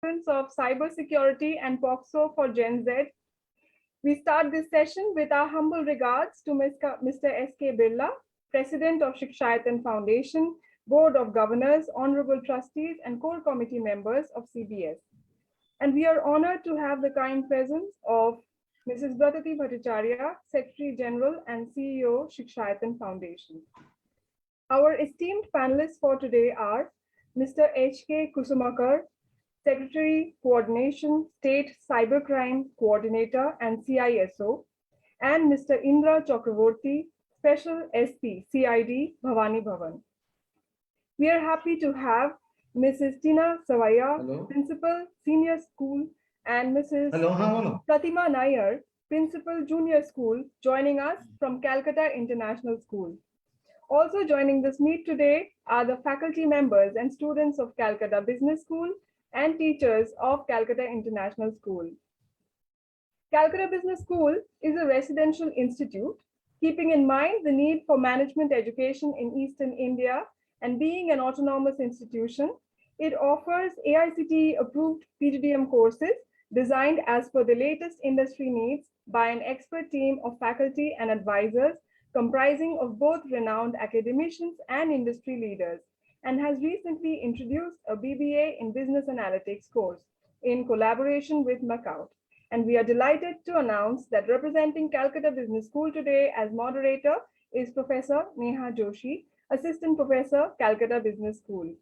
Of cybersecurity and POCSO for Gen Z. We start this session with our humble regards to Mr. S.K. Birla, President of Shikshayatan Foundation, Board of Governors, Honorable Trustees, and Core Committee members of CBS. And we are honored to have the kind presence of Mrs. Bratati Bhattacharya, Secretary General and CEO, Shikshayatan Foundation. Our esteemed panelists for today are Mr. H.K. Kusumakar, Secretary, Coordination, State Cybercrime Coordinator and CISO, and Mr. Indra Chakravorty, Special SP, CID, Bhawani Bhawan. We are happy to have Mrs. Tina Savaya, Principal, Senior School, and Mrs. Pratima Nair, Principal, Junior School, joining us from Calcutta International School. Also joining this meet today are the faculty members and students of Calcutta Business School and teachers of Calcutta International School. Calcutta Business School is a residential institute, keeping in mind the need for management education in Eastern India, and being an autonomous institution, it offers AICTE-approved PGDM courses designed as per the latest industry needs by an expert team of faculty and advisors comprising of both renowned academicians and industry leaders, and has recently introduced a BBA in Business Analytics course in collaboration with Macau. And we are delighted to announce that representing Calcutta Business School today as moderator is Professor Neha Joshi, Assistant Professor, Calcutta Business School.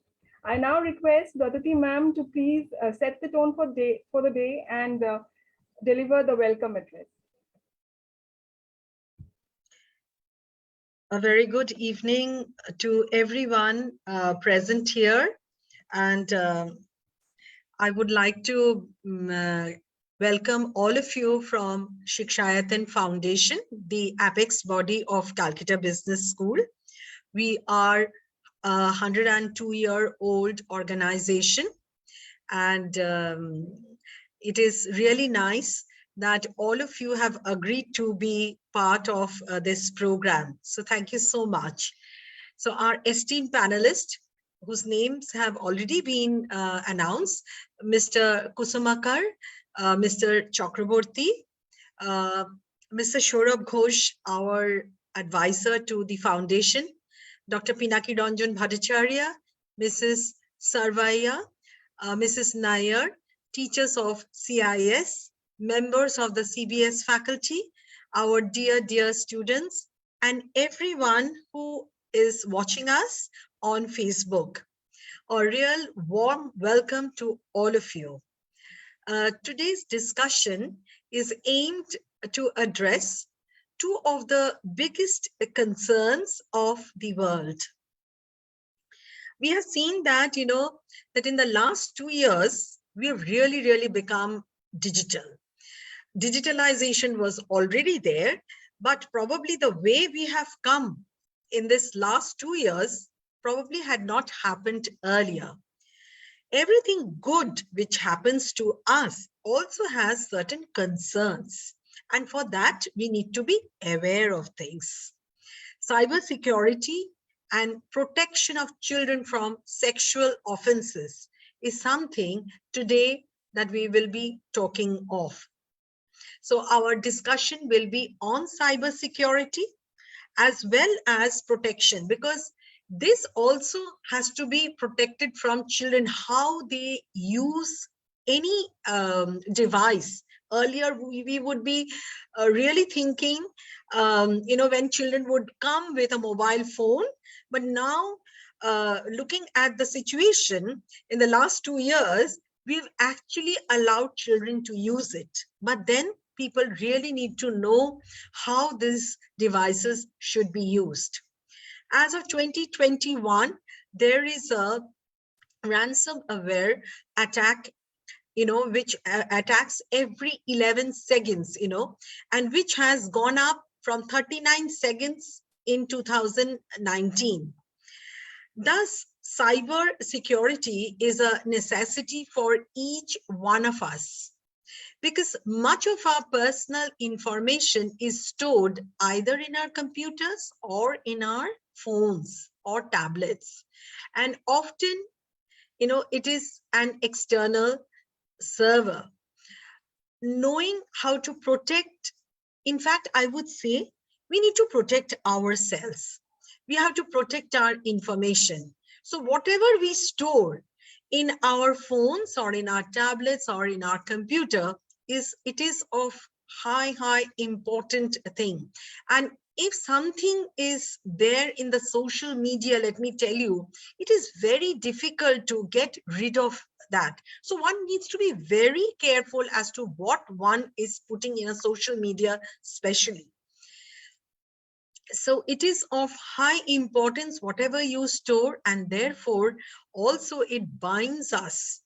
I now request Bratati ma'am to please set the tone for the day and deliver the welcome address. A very good evening to everyone present here, and I would like to welcome all of you from Shikshayatan Foundation, the apex body of Calcutta Business School. We are a 102-year-old organization, and it is really nice that all of you have agreed to be part of this program. So thank you so much. So our esteemed panelists, whose names have already been announced, Mr. Kusumakar, Mr. Chakravorty, Mr. Saurabh Ghosh, our advisor to the foundation, Dr. Pinaki Ranjan Bhattacharya, Mrs. Sarvaiya, Mrs. Nair, teachers of CIS, members of the CBS faculty, our dear students, and everyone who is watching us on Facebook. A real warm welcome to all of you. Today's discussion is aimed to address two of the biggest concerns of the world. We have seen that, that in the last 2 years, we have really become digital. Digitalization was already there, but probably the way we have come in this last 2 years probably had not happened earlier. Everything good which happens to us also has certain concerns, and for that we need to be aware of things. Cybersecurity and protection of children from sexual offenses is something today that we will be talking of. So our discussion will be on cybersecurity as well as protection, because this also has to be protected from children, how they use any device. Earlier, we would be really thinking, when children would come with a mobile phone, but now looking at the situation in the last 2 years, we've actually allowed children to use it. But then people really need to know how these devices should be used. As of 2021, there is a ransomware attack, which attacks every 11 seconds, and which has gone up from 39 seconds in 2019. Thus, cyber security is a necessity for each one of us, because much of our personal information is stored either in our computers or in our phones or tablets. And often, it is an external server, knowing how to protect. In fact, I would say we need to protect ourselves. We have to protect our information. So whatever we store in our phones or in our tablets or in our computer, it is of high important thing. And if something is there in the social media, let me tell you, it is very difficult to get rid of that. So one needs to be very careful as to what one is putting in a social media, especially. So it is of high importance whatever you store, and therefore also it binds us,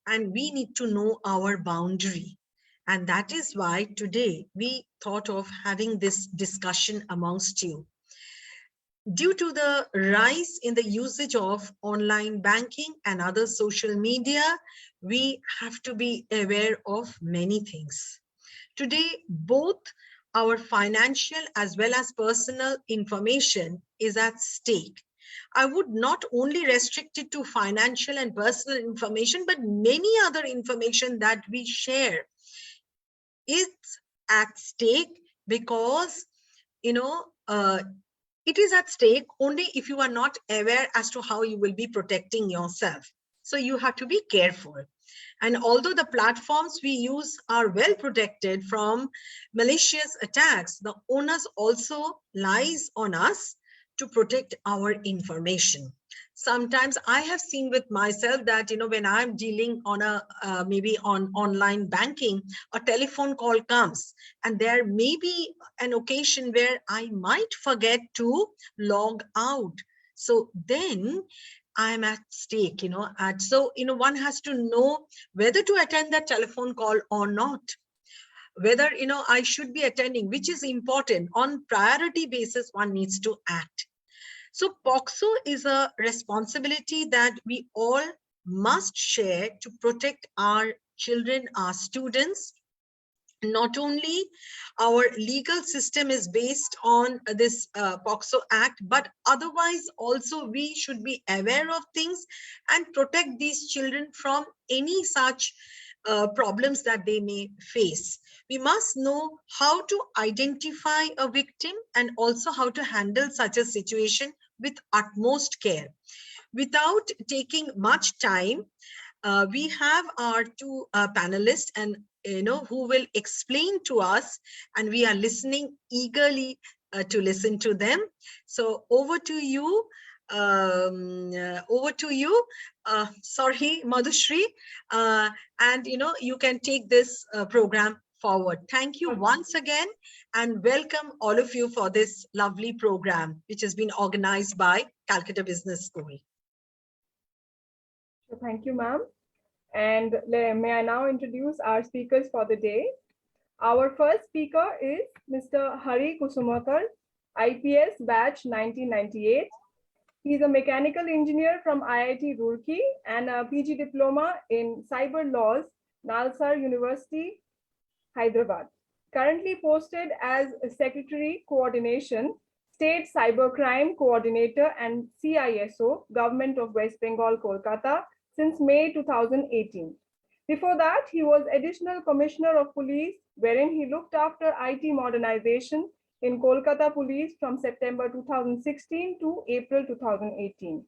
and we need to know our boundary. And that is why today we thought of having this discussion amongst you. Due to the rise in the usage of online banking and other social media, we have to be aware of many things. Today, both our financial as well as personal information is at stake. I would not only restrict it to financial and personal information, but many other information that we share is at stake, because, you know, it is at stake only if you are not aware as to how you will be protecting yourself. So you have to be careful. And although the platforms we use are well protected from malicious attacks, the onus also lies on us to protect our information. Sometimes I have seen with myself that, you know, when I'm dealing on a maybe on online banking, a telephone call comes, and there may be an occasion where I might forget to log out. So then I'm at stake, you know. So, you know, one has to know whether to attend that telephone call or not, whether, you know, I should be attending, which is important. On priority basis, one needs to act. So POCSO is a responsibility that we all must share to protect our children, our students. Not only our legal system is based on this POCSO Act, but otherwise also we should be aware of things and protect these children from any such problems that they may face. We must know how to identify a victim and also how to handle such a situation with utmost care. Without taking much time, we have our two panelists, and you know, who will explain to us, and we are listening eagerly to listen to them. So over to you. Sorry, Madhushri, and you know, you can take this program forward. Thank you once again, and welcome all of you for this lovely program, which has been organized by Calcutta Business School. So thank you, ma'am. And may I now introduce our speakers for the day. Our first speaker is Mr. Hari Kusumakar, IPS batch 1998. He is a mechanical engineer from IIT Roorkee and a PG diploma in cyber laws, Nalsar University, Hyderabad. Currently posted as Secretary Co-ordination, State Cybercrime Coordinator and CISO, Government of West Bengal, Kolkata, since May 2018. Before that, he was Additional Commissioner of Police, wherein he looked after IT modernization in Kolkata Police from September 2016 to April 2018.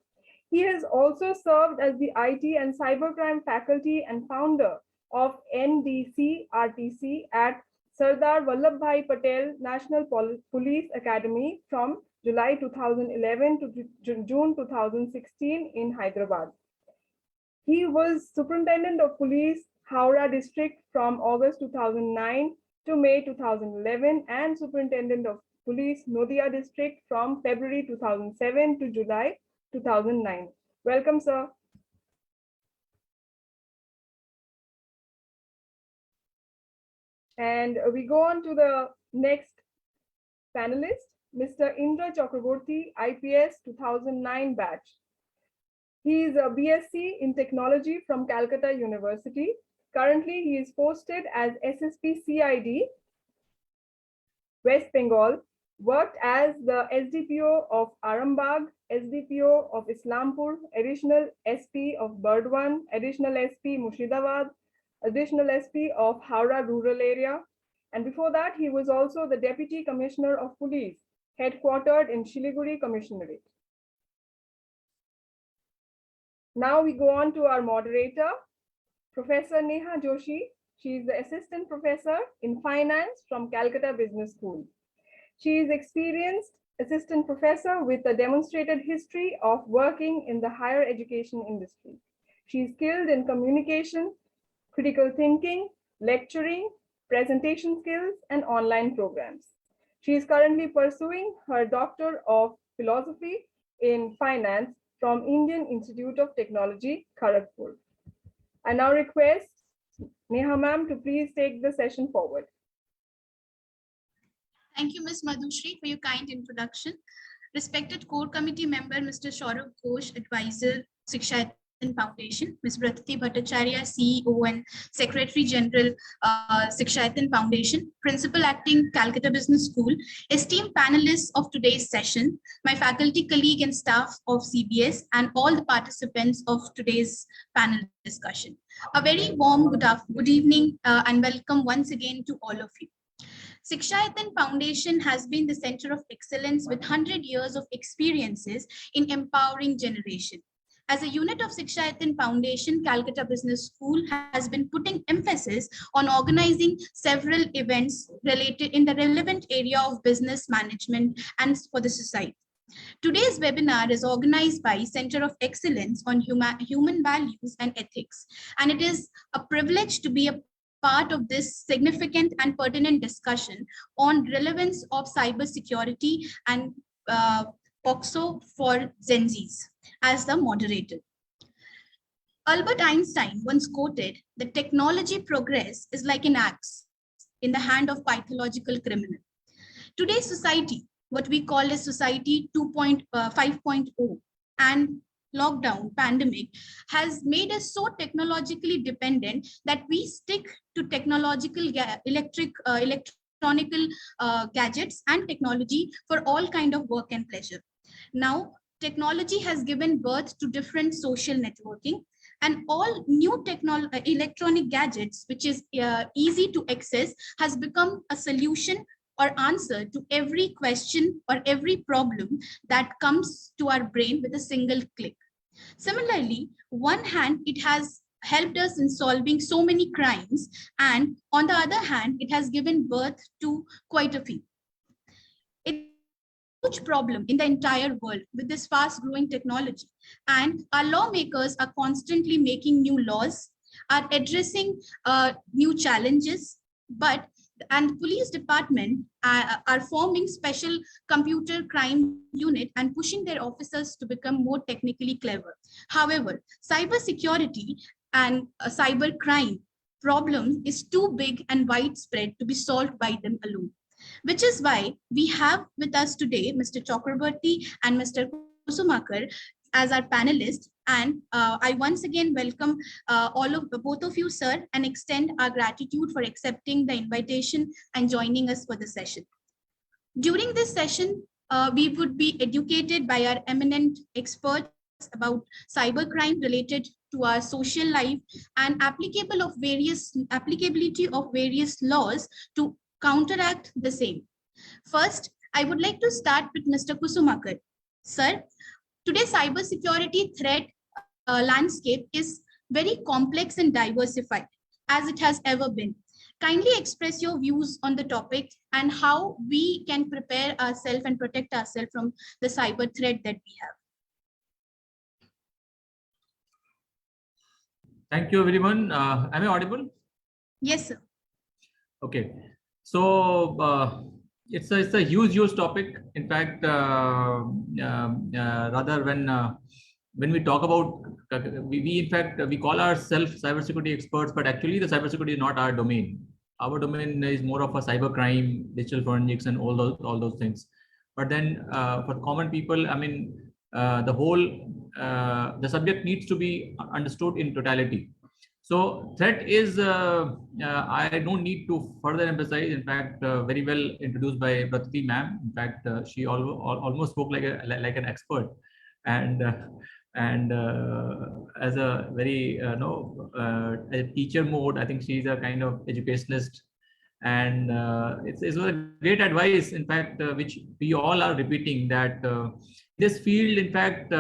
He has also served as the IT and Cybercrime faculty and founder of NDC RTC at Sardar Vallabhbhai Patel National Police Academy from July 2011 to June 2016 in Hyderabad. He was Superintendent of Police, Howrah District from August 2009 to May 2011, and Superintendent of Police, Nadia District from February 2007 to July 2009. Welcome, sir. And we go on to the next panelist, Mr. Indra Chakravorty, IPS 2009 batch. He is a BSc in Technology from Calcutta University. Currently, he is posted as SSP CID, West Bengal, worked as the SDPO of Arambagh, SDPO of Islampur, Additional SP of Burdwan, Additional SP Murshidabad, Additional SP of Howrah Rural Area. And before that, he was also the Deputy Commissioner of Police, headquartered in Shiliguri Commissionerate. Now we go on to our moderator, Professor Neha Joshi. She is the Assistant Professor in Finance from Calcutta Business School. She is experienced Assistant Professor with a demonstrated history of working in the higher education industry. She is skilled in communication, critical thinking, lecturing, presentation skills, and online programs. She is currently pursuing her Doctor of Philosophy in Finance from Indian Institute of Technology, Kharagpur. I now request Neha ma'am to please take the session forward. Thank you, Ms. Madhushri, for your kind introduction. Respected core committee member, Mr. Saurabh Ghosh, advisor, Sikshayatan Foundation, Ms. Bratati Bhattacharya, CEO and Secretary General, Sikshayatan Foundation, Principal Acting Calcutta Business School, esteemed panelists of today's session, my faculty colleague and staff of CBS, and all the participants of today's panel discussion. A very warm good evening and welcome once again to all of you. Sikshayatan Foundation has been the center of excellence with 100 years of experiences in empowering generation. As a unit of Sikshayatan Foundation, Calcutta Business School has been putting emphasis on organizing several events related in the relevant area of business management and for the society. Today's webinar is organized by Center of Excellence on Human Values and Ethics, and it is a privilege to be a part of this significant and pertinent discussion on relevance of cybersecurity and POCSO for Gen Zs as the moderator. Albert Einstein once quoted that technology progress is like an axe in the hand of pathological criminal. Today's society, what we call as society 5.0 and lockdown pandemic has made us so technologically dependent that we stick to technological electronic gadgets and technology for all kind of work and pleasure. Now, technology has given birth to different social networking, and all new electronic gadgets, which is easy to access, has become a solution or answer to every question or every problem that comes to our brain with a single click. Similarly, one hand, it has helped us in solving so many crimes, and on the other hand, it has given birth to quite a few. It's a huge problem in the entire world with this fast growing technology, and our lawmakers are constantly making new laws, are addressing new challenges, and police department are forming special computer crime unit and pushing their officers to become more technically clever. However, cybersecurity and cyber crime problem is too big and widespread to be solved by them alone, which is why we have with us today Mr. Chakravorty and Mr. Kusumakar as our panelists. And I once again welcome both of you, sir, and extend our gratitude for accepting the invitation and joining us for the session. During this session, we would be educated by our eminent experts about cybercrime related to our social life and applicability of various laws to counteract the same. First, I would like to start with Mr. Kusumakar. Sir, today's cybersecurity threat landscape is very complex and diversified as it has ever been. Kindly express your views on the topic and how we can prepare ourselves and protect ourselves from the cyber threat that we have. Thank you, everyone. Am I audible? Yes, sir. Okay. So it's a huge topic. In fact, rather when we talk about, we call ourselves cybersecurity experts, but actually the cybersecurity is not our domain. Our domain is more of a cybercrime, digital forensics, and all those things. But then for common people, I mean, the subject needs to be understood in totality. So threat is, I don't need to further emphasize, in fact, very well introduced by Bratati ma'am. In fact, she almost spoke like an expert. And And as a very a teacher mode, I think she's a kind of educationist, and it's a great advice, in fact, which we all are repeating, that this field, in fact,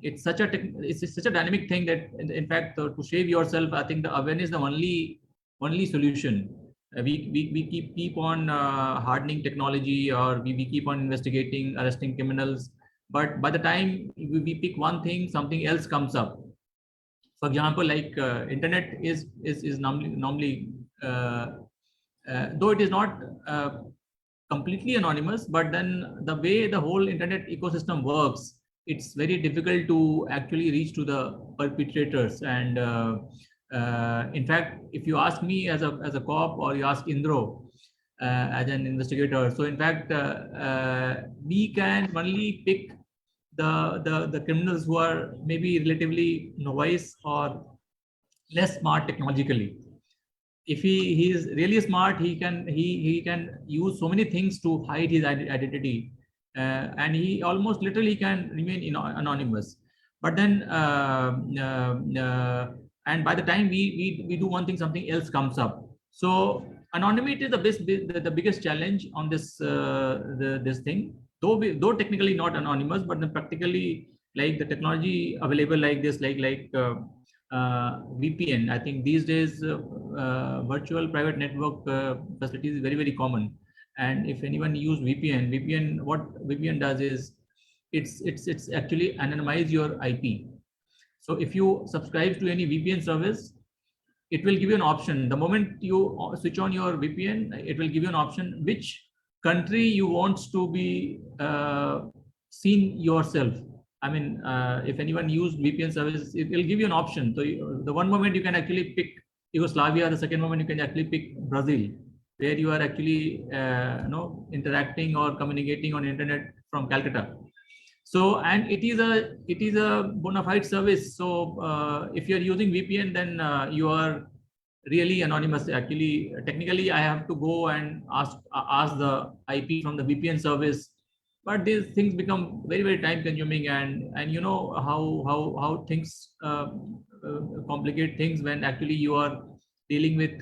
it's such a it's such a dynamic thing that in fact to save yourself, I think the awareness is the only solution. We keep on hardening technology, or we keep on investigating, arresting criminals, but by the time we pick one thing, something else comes up. For example, like internet is normally though it is not completely anonymous, but then the way the whole internet ecosystem works, it's very difficult to actually reach to the perpetrators. And in fact, if you ask me as a cop, or you ask Indra as an investigator, so in fact we can only pick the criminals who are maybe relatively novice or less smart technologically. If he is really smart, he can use so many things to hide his identity, and he almost literally can remain anonymous. But then and by the time we do one thing, something else comes up. So anonymity is the biggest challenge on this this thing. Though technically not anonymous, but then practically, like the technology available like this, like VPN. I think these days virtual private network facility is very common. And if anyone use VPN, what VPN does is it's actually anonymize your IP. So if you subscribe to any VPN service, it will give you an option. The moment you switch on your VPN, it will give you an option which country you want to be seen yourself. I mean, if anyone used VPN service, it will give you an option. So the one moment you can actually pick Yugoslavia, the second moment you can actually pick Brazil, where you are actually interacting or communicating on internet from Calcutta. So, and it is a bona fide service. So if you are using VPN, then you are really anonymous. Actually, technically, I have to go and ask the IP from the VPN service. But these things become very time consuming, and you know how things complicate things when actually you are dealing with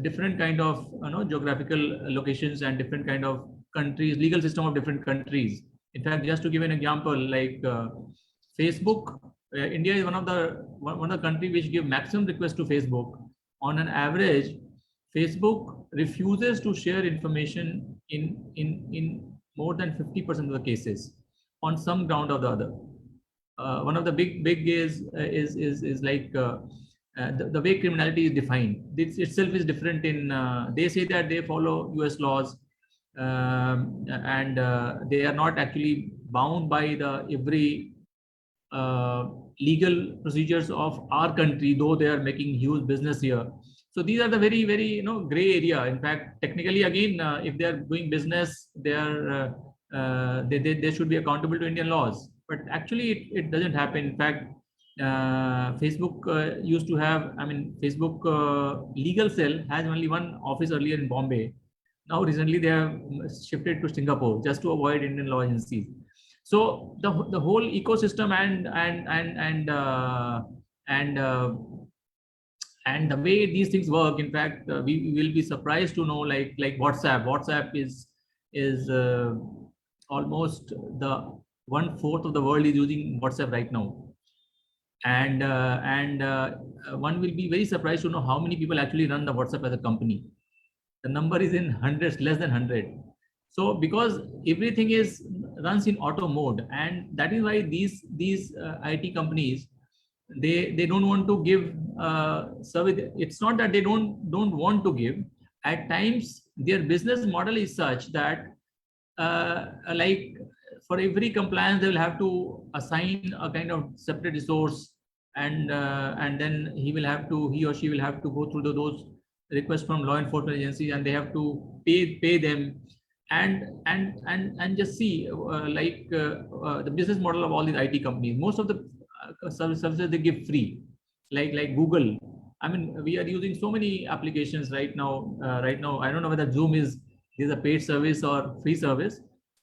different kind of geographical locations and different kind of countries, legal system of different countries. In fact, just to give an example, like Facebook, India is one of the country which give maximum request to Facebook. On an average, Facebook refuses to share information in more than 50% of the cases on some ground or the other. One of the big is like the way criminality is defined. This itself is different in. They say that they follow US laws, and they are not actually bound by the every legal procedures of our country, though they are making huge business here. So these are the very gray area. In fact, technically, again, if they are doing business, they are they should be accountable to Indian laws. But actually, it doesn't happen. In fact, Facebook used to have. I mean, Facebook legal cell has only one office earlier in Bombay. Now recently they have shifted to Singapore just to avoid Indian law agencies. So the whole ecosystem and the way these things work, in fact, we will be surprised to know, like WhatsApp. WhatsApp is almost the 1/4 of the world is using WhatsApp right now, and one will be very surprised to know how many people actually run the WhatsApp as a company. The number is in hundreds, less than 100. So because everything runs in auto mode, and that is why these IT companies, they don't want to give service. It's not that they don't want to give. At times, their business model is such that like for every compliance, they will have to assign a kind of separate resource, and then he or she will have to go through those requests from law enforcement agencies, and they have to pay them, and just see the business model of all these IT companies. Most of the services they give free, like Google. I mean, we are using so many applications right now. I don't know whether Zoom is a paid service or free service,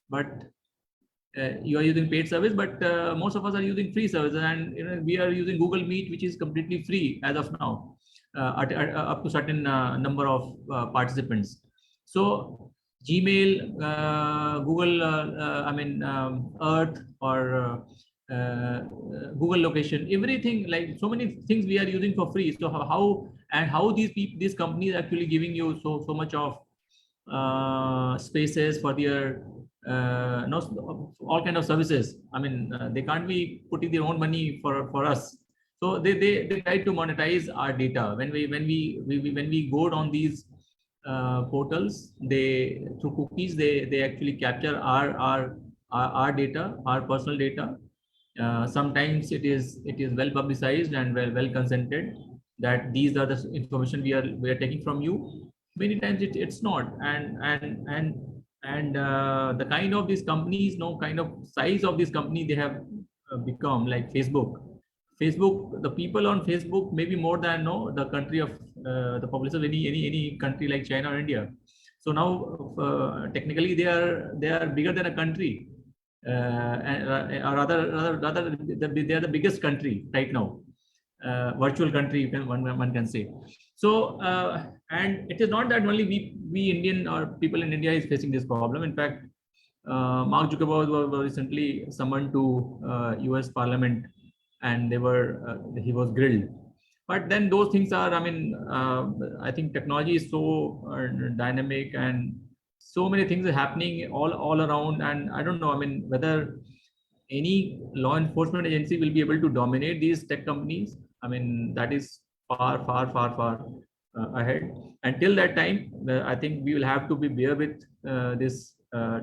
but you are using paid service, but most of us are using free service, and we are using Google Meet, which is completely free as of now, up to certain number of participants. So Gmail, Google, Earth, or Google location, everything, like so many things we are using for free. So how these companies actually giving you so much of spaces for their all kind of services. I mean, they can't be putting their own money for us. So they try to monetize our data. When we go on these portals, they through cookies they actually capture our data, our personal data. Sometimes it is well publicized and well consented that these are the information we are taking from you. Many times it's not, and the kind of these companies, kind of size of this company they have become, like Facebook, the people on Facebook may be more than the country of the population of any country like China or India. So now technically they are bigger than a country, or rather they are the biggest country right now, virtual country, one can say. So and it is not that only we Indian or people in India is facing this problem. In fact, Mark Zuckerberg was recently summoned to US Parliament, and he was grilled. But then those things are, I think technology is so dynamic, and so many things are happening all around, and I don't know, whether any law enforcement agency will be able to dominate these tech companies. That is far ahead. Until that time, I think we will have to be bear with this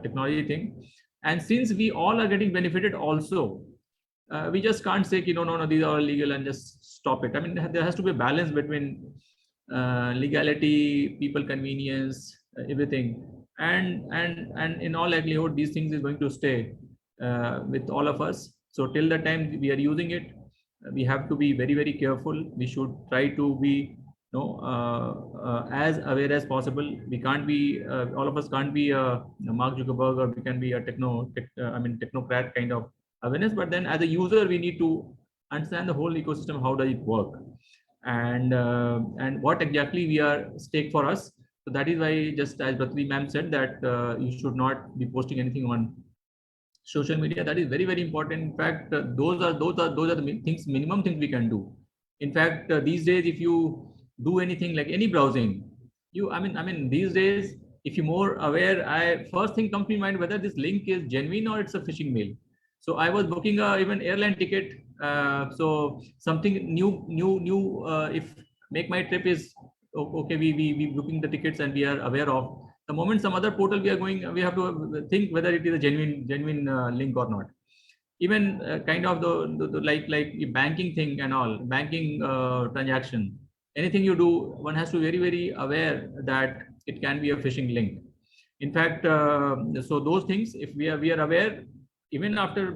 technology thing. And since we all are getting benefited also, we just can't say, no, these are illegal and just stop it. There has to be a balance between legality, people convenience, everything. And in all likelihood, these things is going to stay with all of us. So till the time we are using it, we have to be very careful. We should try to be as aware as possible. We can't be all of us can't be Mark Zuckerberg, or we can be a technocrat kind of awareness. But then as a user, we need to understand the whole ecosystem. How does it work, and what exactly we are stake for us. So that is why, just as Bratli ma'am said, that you should not be posting anything on social media. That is very important. In fact, those are the things, minimum things we can do. In fact, these days, if you do anything like any browsing, these days, if you're more aware, first thing comes to my mind whether this link is genuine or it's a phishing mail. So I was booking even airline ticket. So something new. If Make My Trip is okay, we booking the tickets and we are aware of. The moment some other portal we are going, we have to think whether it is a genuine link or not. Even kind of the like banking thing and all, banking transaction, anything you do, one has to be very aware that it can be a phishing link. In fact, so those things, if we are aware, even after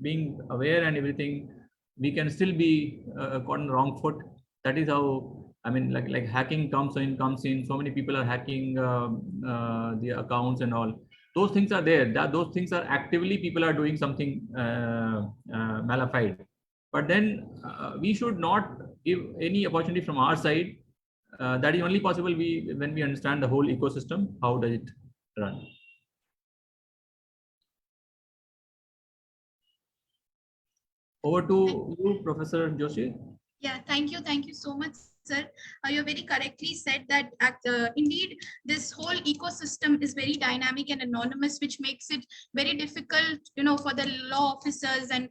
being aware and everything, we can still be caught on the wrong foot. That is how, like hacking comes in. So many people are hacking the accounts and all. Those things are there. Those things are actively, people are doing something malified. But then we should not give any opportunity from our side. That is only possible when we understand the whole ecosystem. How does it run? Over to you, Professor Joshi. Yeah, thank you so much, sir. You very correctly said that indeed this whole ecosystem is very dynamic and anonymous, which makes it very difficult, for the law officers and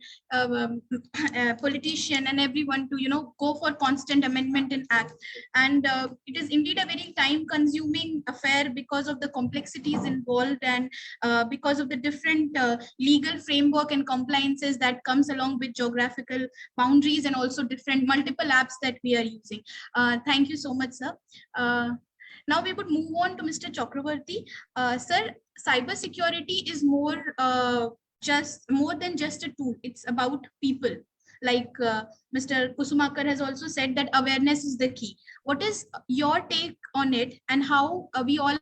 politician and everyone to go for constant amendment and act. And it is indeed a very time-consuming affair because of the complexities involved, and because of the different legal framework and compliances that comes along with geographical boundaries, and also different multiple apps that we are using. Thank you so much, sir. Now we would move on to Mr. Chakravorty. Sir, cybersecurity is more than just a tool. It's about people. Like Mr. Kusumakar has also said that awareness is the key. What is your take on it, and how we all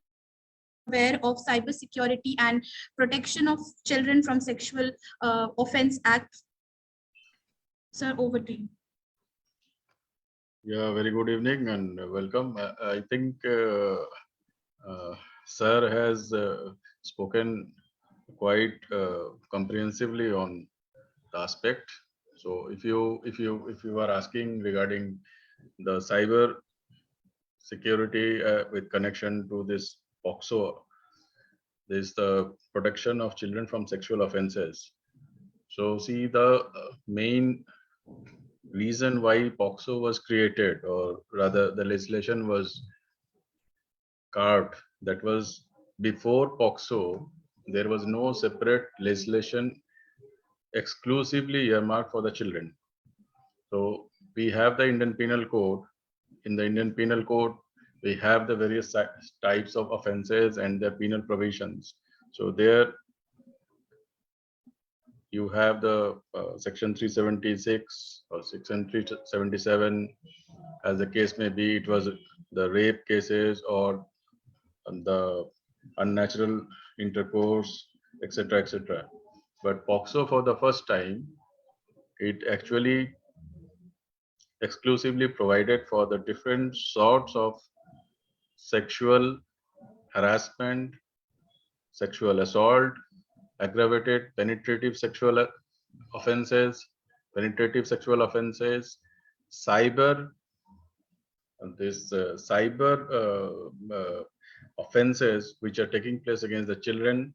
aware of Cybersecurity and Protection of Children from Sexual Offense Act. Sir, over to you. Yeah, very good evening and welcome. I think Sir has spoken quite comprehensively on the aspect. So if you are asking regarding the cyber security with connection to this POCSO, this the protection of children from sexual offenses. So see, the main reason why POCSO was created, or rather the legislation was carved, that was before POCSO, there was no separate legislation exclusively earmarked for the children. So we have the Indian Penal Code. In the Indian Penal Code, we have the various types of offenses and their penal provisions. So there you have the section 376 or section 377, as the case may be. It was the rape cases or the unnatural intercourse, etc., etc. But POCSO, for the first time, it actually exclusively provided for the different sorts of sexual harassment, sexual assault, aggravated penetrative sexual offenses, cyber, offenses which are taking place against the children,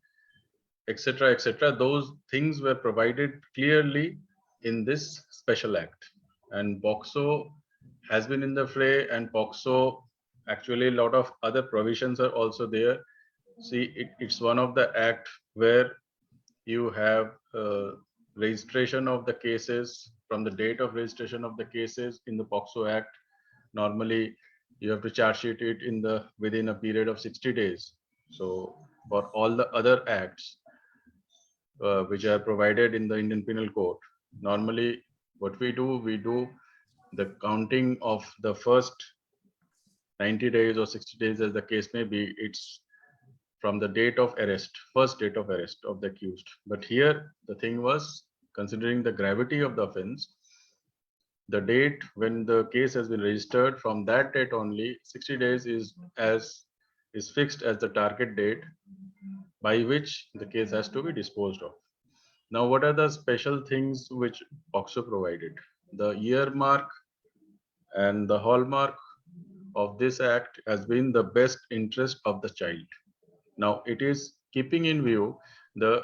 etc., etc. Those things were provided clearly in this special act. And POCSO has been in the fray, and POCSO, actually a lot of other provisions are also there. See, it's one of the act where you have registration of the cases from the date of registration of the cases in the POCSO Act. Normally, you have to charge sheet it within a period of 60 days. So for all the other acts which are provided in the Indian Penal Code, normally what we do the counting of the first 90 days or 60 days, as the case may be. It's from the date of arrest, first date of arrest of the accused. But here the thing was, considering the gravity of the offense, the date when the case has been registered, from that date only 60 days is fixed as the target date by which the case has to be disposed of. Now, what are the special things which POCSO provided? The earmark and the hallmark of this act has been the best interest of the child. Now, it is keeping in view the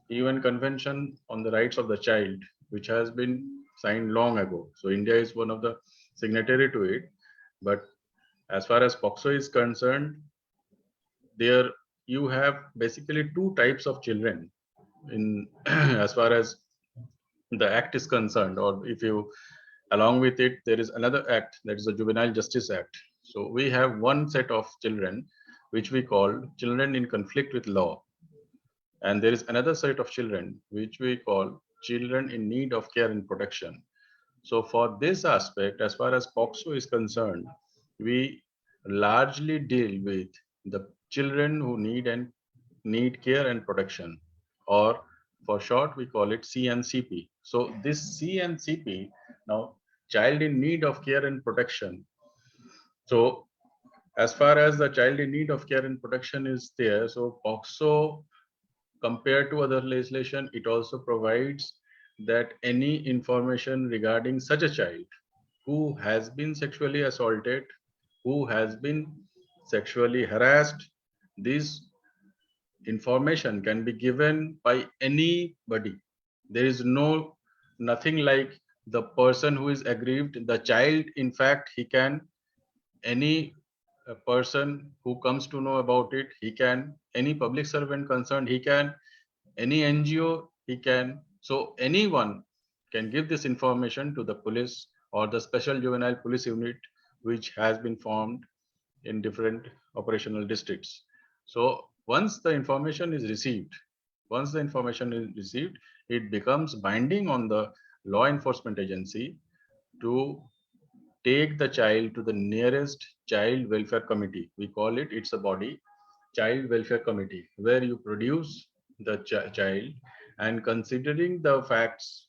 UN Convention on the Rights of the Child, which has been signed long ago. So India is one of the signatory to it. But as far as POCSO is concerned, there you have basically two types of children in as far as the act is concerned. Or if you along with it, there is another act, that is the Juvenile Justice Act. So we have one set of children which we call children in conflict with law, and there is another set of children which we call children in need of care and protection. So for this aspect, as far as POCSO is concerned, we largely deal with the children who need care and protection, or for short we call it CNCP. So this CNCP, now child in need of care and protection. So as far as the child in need of care and protection is there, so POCSO, compared to other legislation, it also provides that any information regarding such a child who has been sexually assaulted, who has been sexually harassed, this information can be given by anybody. There is nothing like the person who is aggrieved, the child. In fact, he can, any person who comes to know about it, he can, any public servant concerned, he can, any NGO, he can. So anyone can give this information to the police or the Special Juvenile Police Unit, which has been formed in different operational districts. So once the information is received, it becomes binding on the law enforcement agency to take the child to the nearest child welfare committee. We call it, it's a body child welfare committee, where you produce the child, and considering the facts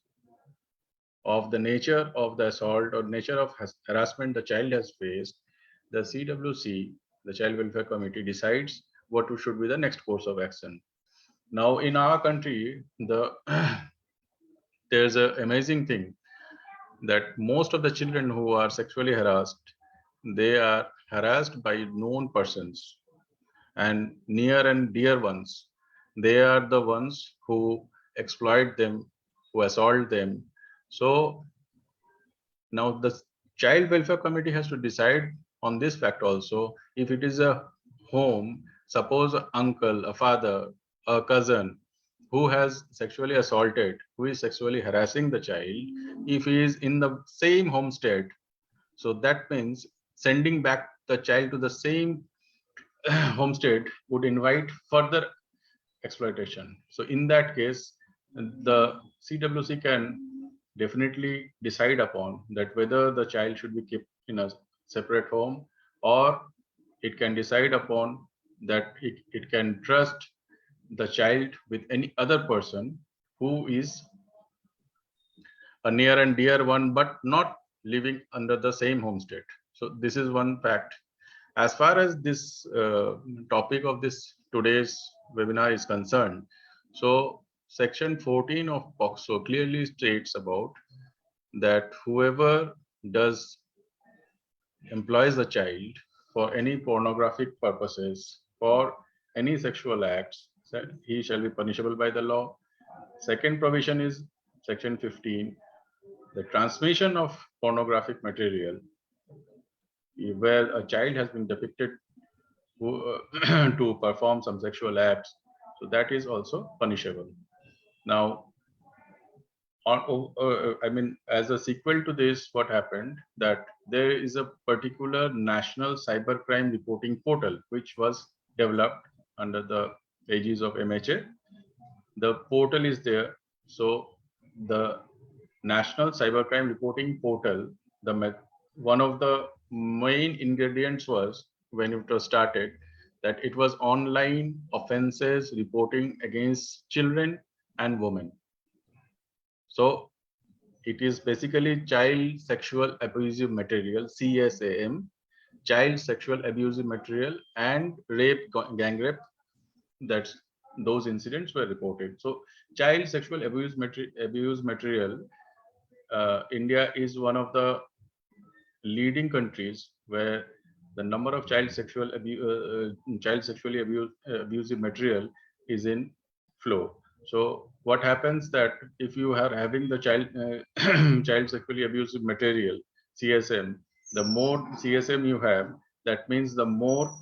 of the nature of the assault or nature of harassment the child has faced, the CWC, the Child Welfare Committee, decides what should be the next course of action. Now, in our country, there's an amazing thing that most of the children who are sexually harassed, they are harassed by known persons and near and dear ones. They are the ones who exploit them, who assault them. So now the Child Welfare Committee has to decide on this fact also. If it is a home, suppose an uncle, a father, a cousin who has sexually assaulted, who is sexually harassing the child, if he is in the same homestead, so that means sending back the child to the same homestead would invite further exploitation. So in that case, the CWC can definitely decide upon that whether the child should be kept in a separate home, or it can decide upon that it can trust the child with any other person who is a near and dear one, but not living under the same homestead. So this is one fact. As far as this topic of this today's webinar is concerned, so section 14 of POCSO clearly states about that whoever employs a child for any pornographic purposes, for any sexual acts, he shall be punishable by the law. Second provision is section 15, the transmission of pornographic material where a child has been depicted to perform some sexual acts, so that is also punishable. Now, I mean, as a sequel to this, what happened that there is a particular national cybercrime reporting portal which was developed under the aegis of MHA. The portal is there. So the National Cybercrime Reporting Portal, one of the main ingredients was, when it was started, that it was online offenses reporting against children and women. So it is basically child sexual abusive material, CSAM, child sexual abusive material, and rape, gang rape. That's those incidents were reported. So child sexual abuse material, India is one of the leading countries where the number of child sexually abusive material is in flow. So what happens that if you are having the child sexually abusive material, CSM, the more CSM you have, that means the more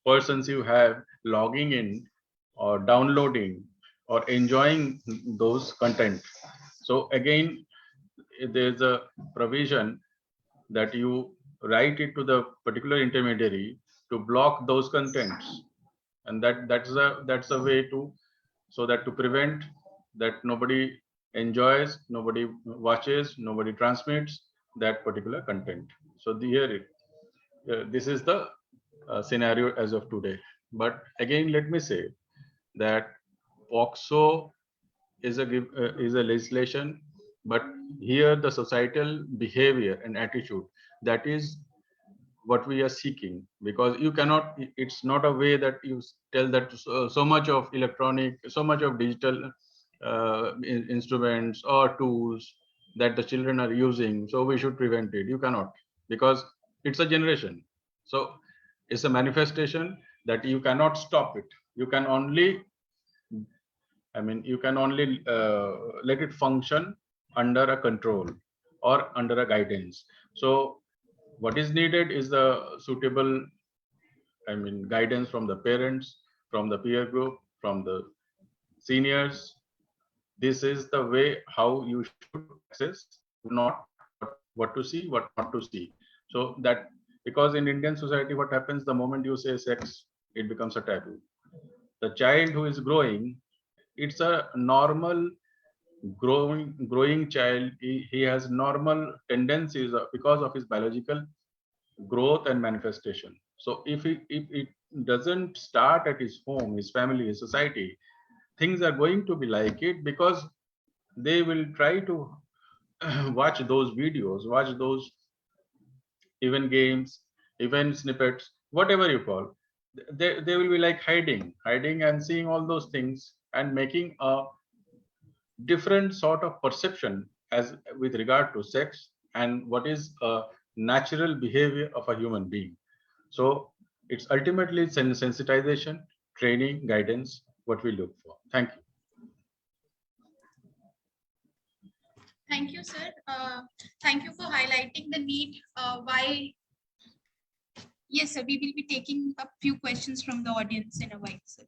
persons you have logging in or downloading or enjoying those content. So again, there's a provision that you write it to the particular intermediary to block those contents, and that's a way to, so that to prevent that nobody enjoys, nobody watches, nobody transmits that particular content. So this is the scenario as of today. But again, let me say that POCSO is a legislation, but here the societal behavior and attitude, that is what we are seeking, because you cannot, it's not a way that you tell that so much of electronic, so much of digital instruments or tools that the children are using, so we should prevent it. You cannot, because it's a generation. So it's a manifestation that you cannot stop it. You can only, I mean, you can only let it function under a control or under a guidance. So what is needed is the suitable, I mean, guidance from the parents, from the peer group, from the seniors. This is the way how you should access, not what to see, what not to see. So that, because in Indian society, what happens the moment you say sex, it becomes a taboo. The child who is growing, it's a normal growing child. He has normal tendencies because of his biological growth and manifestation. So if it doesn't start at his home, his family, his society, things are going to be like it, because they will try to watch those videos, watch those even games, even snippets, whatever you call. They will be like hiding and seeing all those things and making a different sort of perception as with regard to sex and what is a natural behavior of a human being. So it's ultimately sensitization, training, guidance, what we look for. Thank you. Thank you, sir. Thank you for highlighting the need why. Yes, sir, we will be taking a few questions from the audience in a while, sir.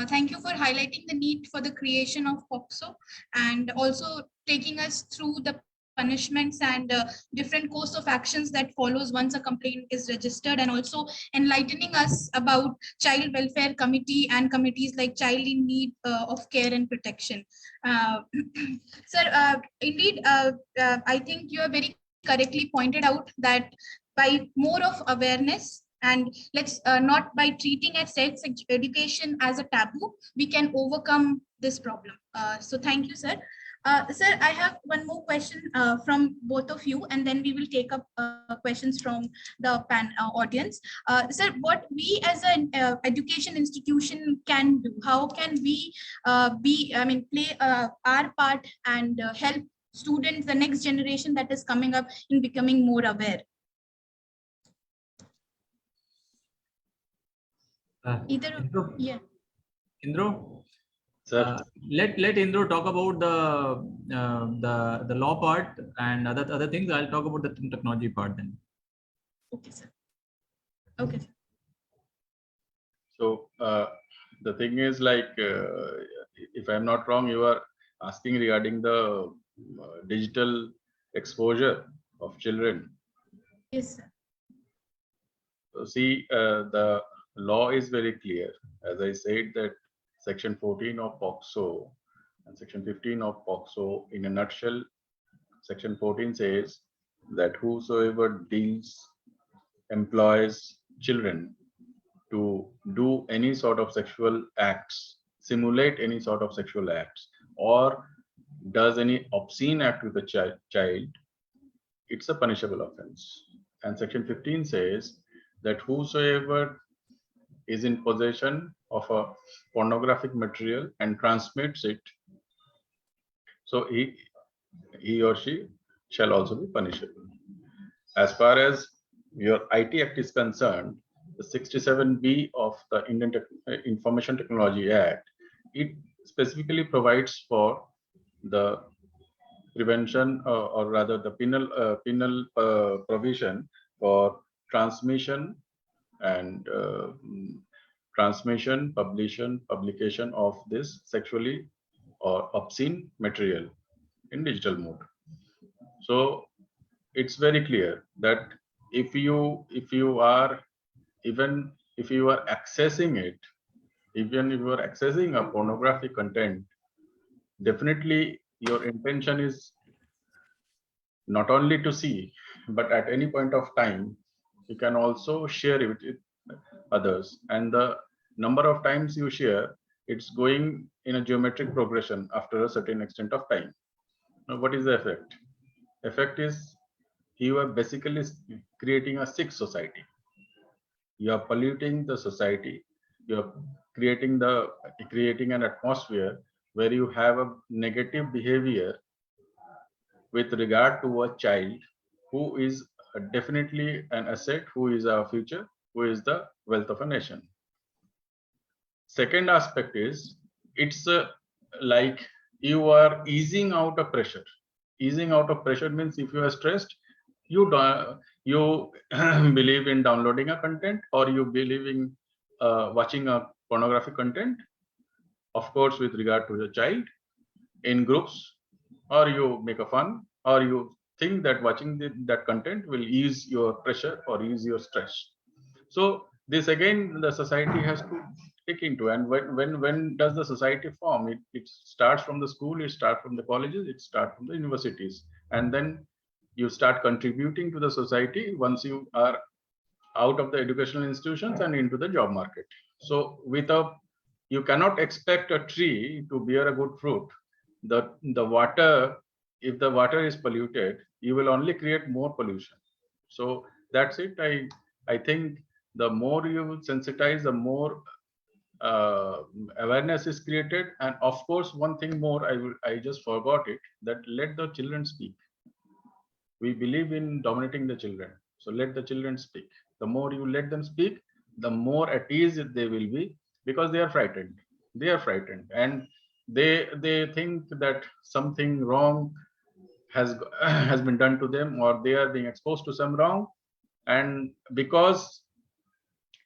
Thank you for highlighting the need for the creation of POCSO and also taking us through the punishments and different course of actions that follows once a complaint is registered, and also enlightening us about child welfare committee and committees like child in need of care and protection. Sir, indeed, I think you have very correctly pointed out that by more of awareness, and let's not by treating as sex education as a taboo, we can overcome this problem. So thank you, sir. Sir, I have one more question from both of you, and then we will take up questions from the audience. Sir, what we as an education institution can do, how can we play our part and help students, the next generation that is coming up, in becoming more aware? Either Indra? Yeah. Indra? Sir. Let Indra talk about the law part and other things. I'll talk about the technology part then. Okay, sir. Okay. So the thing is, like, if I'm not wrong, you are asking regarding the digital exposure of children. Yes, sir. So see, the law is very clear. As I said, that Section 14 of POCSO and Section 15 of POCSO, in a nutshell, Section 14 says that whosoever deals, employs children to do any sort of sexual acts, simulate any sort of sexual acts, or does any obscene act with a child, it's a punishable offense. And Section 15 says that whosoever is in possession of a pornographic material and transmits it, so he or she shall also be punishable. As far as your IT Act is concerned, the 67B of the Indian Information Technology Act, it specifically provides for the prevention or rather the penal provision for transmission and publication of this sexually or obscene material in digital mode. So it's very clear that if you are accessing it, even if you are accessing a pornographic content, definitely your intention is not only to see, but at any point of time, you can also share it with others. And the number of times you share, it's going in a geometric progression after a certain extent of time. Now, what is the effect? Effect is you are basically creating a sick society. You are polluting the society. You are creating an atmosphere where you have a negative behavior with regard to a child who is definitely an asset, who is our future, who is the wealth of a nation. Second aspect is it's like you are easing out of pressure. Easing out of pressure means if you are stressed, you believe in downloading a content, or you believe in watching a pornographic content, of course, with regard to the child, in groups, or you make a fun, or you think that watching that content will ease your pressure or ease your stress. So this again the society has to take into, and when does the society form? It starts from the school, it starts from the colleges, it starts from the universities, and then you start contributing to the society once you are out of the educational institutions and into the job market. So you cannot expect a tree to bear a good fruit. The water, if the water is polluted, you will only create more pollution. So that's it. I think the more you sensitize, the more awareness is created. And of course, one thing more, I just forgot it, that let the children speak. We believe in dominating the children. So let the children speak. The more you let them speak, the more at ease they will be, because they are frightened. They are frightened, and they think that something wrong has been done to them, or they are being exposed to some wrong. And because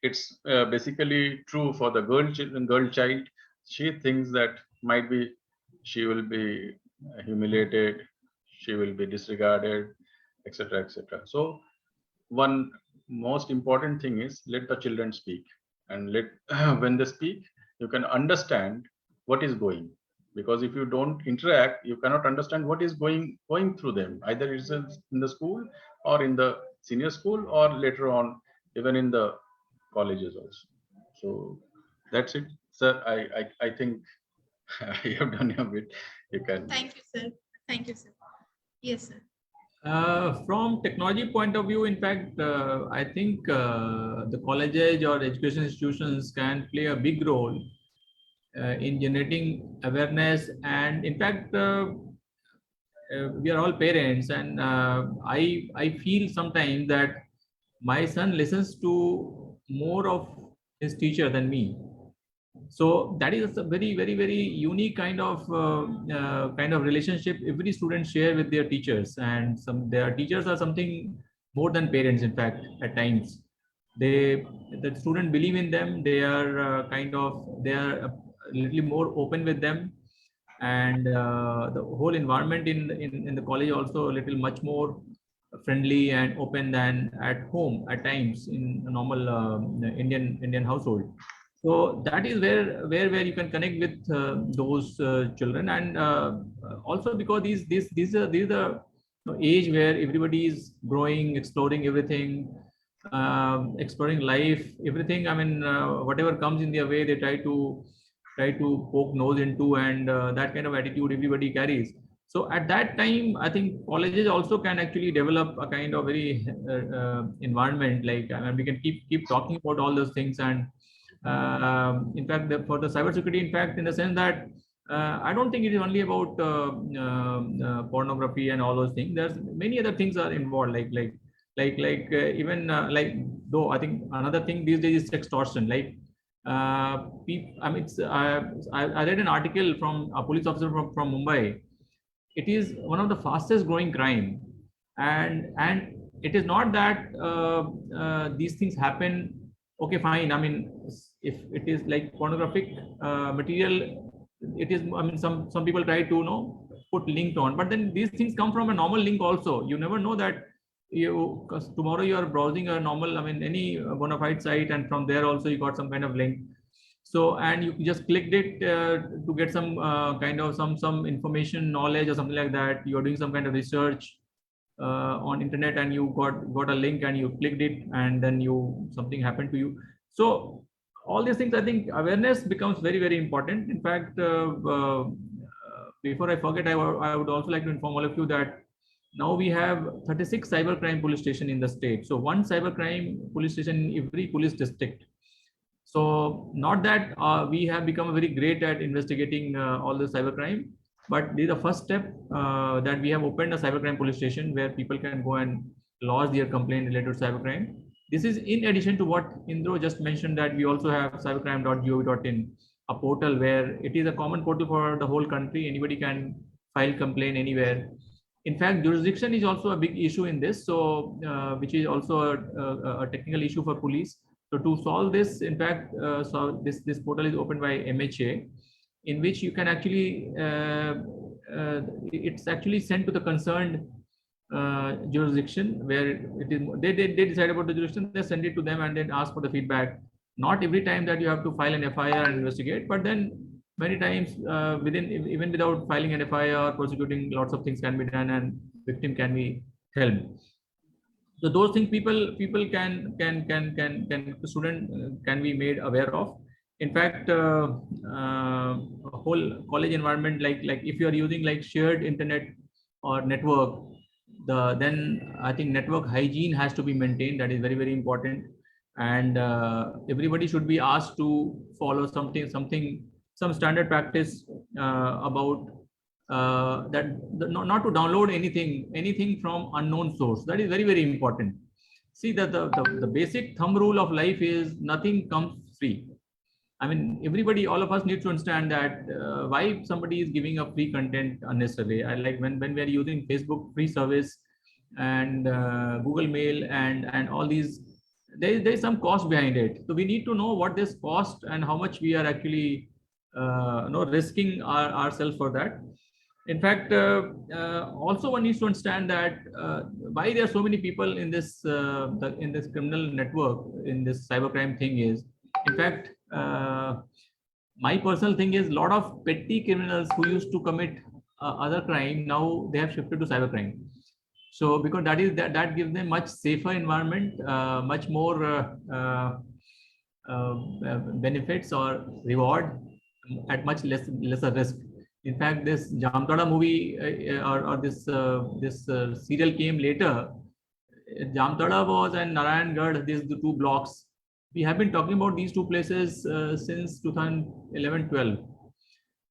it's basically true for the girl child, she thinks that might be she will be humiliated, she will be disregarded, etc., etc. So one most important thing is let the children speak, and when they speak, you can understand what is going. Because if you don't interact, you cannot understand what is going through them. Either it's in the school, or in the senior school, or later on even in the colleges also. So that's it, sir. I think you have done your bit. You can. Thank you, sir. Thank you, sir. Yes, sir. From technology point of view, in fact, I think the colleges or education institutions can play a big role in generating awareness. And in fact, we are all parents, and I feel sometimes that my son listens to more of his teacher than me. So that is a very, very, very unique kind of relationship every student share with their teachers, and their teachers are something more than parents. In fact, at times, the student believe in them. They are they are a little more open with them, and the whole environment in the college also a little much more friendly and open than at home at times in a normal Indian household. So that is where you can connect with those children, and also because these are the age where everybody is growing, exploring everything, exploring life, everything. I mean, whatever comes in their way, they try to poke nose into, and that kind of attitude everybody carries. So at that time, I think colleges also can actually develop a kind of very environment. Like, I mean, we can keep talking about all those things. And in fact, for the cybersecurity, in fact, in the sense that I don't think it is only about pornography and all those things. There's many other things are involved, even though I think another thing these days is extortion. Like, I mean, I read an article from a police officer from Mumbai. It is one of the fastest growing crime, and it is not that these things happen. Okay, fine. I mean, if it is like pornographic material, it is. I mean, some people try to put linked on, but then these things come from a normal link also. You never know that because tomorrow you are browsing a normal, I mean, any bona fide site, and from there also you got some kind of link. So, and you just clicked it to get some kind of some information, knowledge, or something like that. You're doing some kind of research on internet, and you got a link, and you clicked it, and then something happened to you. So all these things, I think awareness becomes very, very important. In fact, before I forget, I would also like to inform all of you that now we have 36 cybercrime police stations in the state. So one cybercrime police station in every police district. So not that we have become very great at investigating all the cybercrime, but this is the first step that we have opened a cybercrime police station where people can go and lodge their complaint related to cybercrime. This is in addition to what Indra just mentioned, that we also have cybercrime.gov.in, a portal where it is a common portal for the whole country. Anybody can file complaint anywhere. In fact, jurisdiction is also a big issue in this, so which is also a technical issue for police. So to solve this, in fact, so this portal is opened by MHA, in which you can actually it's actually sent to the concerned jurisdiction where it is. They decide about the jurisdiction, they send it to them, and then ask for the feedback. Not every time that you have to file an FIR and investigate, but then many times even without filing an FIR or prosecuting, lots of things can be done, and victim can be helped. So those things people student can be made aware of. In fact, whole college environment, like if you are using like shared internet or network, then I think network hygiene has to be maintained. That is very, very important. And everybody should be asked to follow some standard practice about that not to download anything from unknown source. That is very, very important. See that the basic thumb rule of life is nothing comes free. I mean, everybody, all of us need to understand that why somebody is giving up free content unnecessarily. I like when we are using Facebook free service and Google Mail and all these, there is some cost behind it. So we need to know what this cost and how much we are actually risking ourselves for that. In fact, also one needs to understand that why there are so many people in this criminal network, in this cybercrime thing is, in fact, my personal thing is a lot of petty criminals who used to commit other crime, now they have shifted to cybercrime. So because that gives them much safer environment, much more benefits or reward at much lesser risk. In fact, this Jamtada movie or this serial came later. Jamtada was and Narayangarh, these the two blocks. We have been talking about these two places since 2011-12,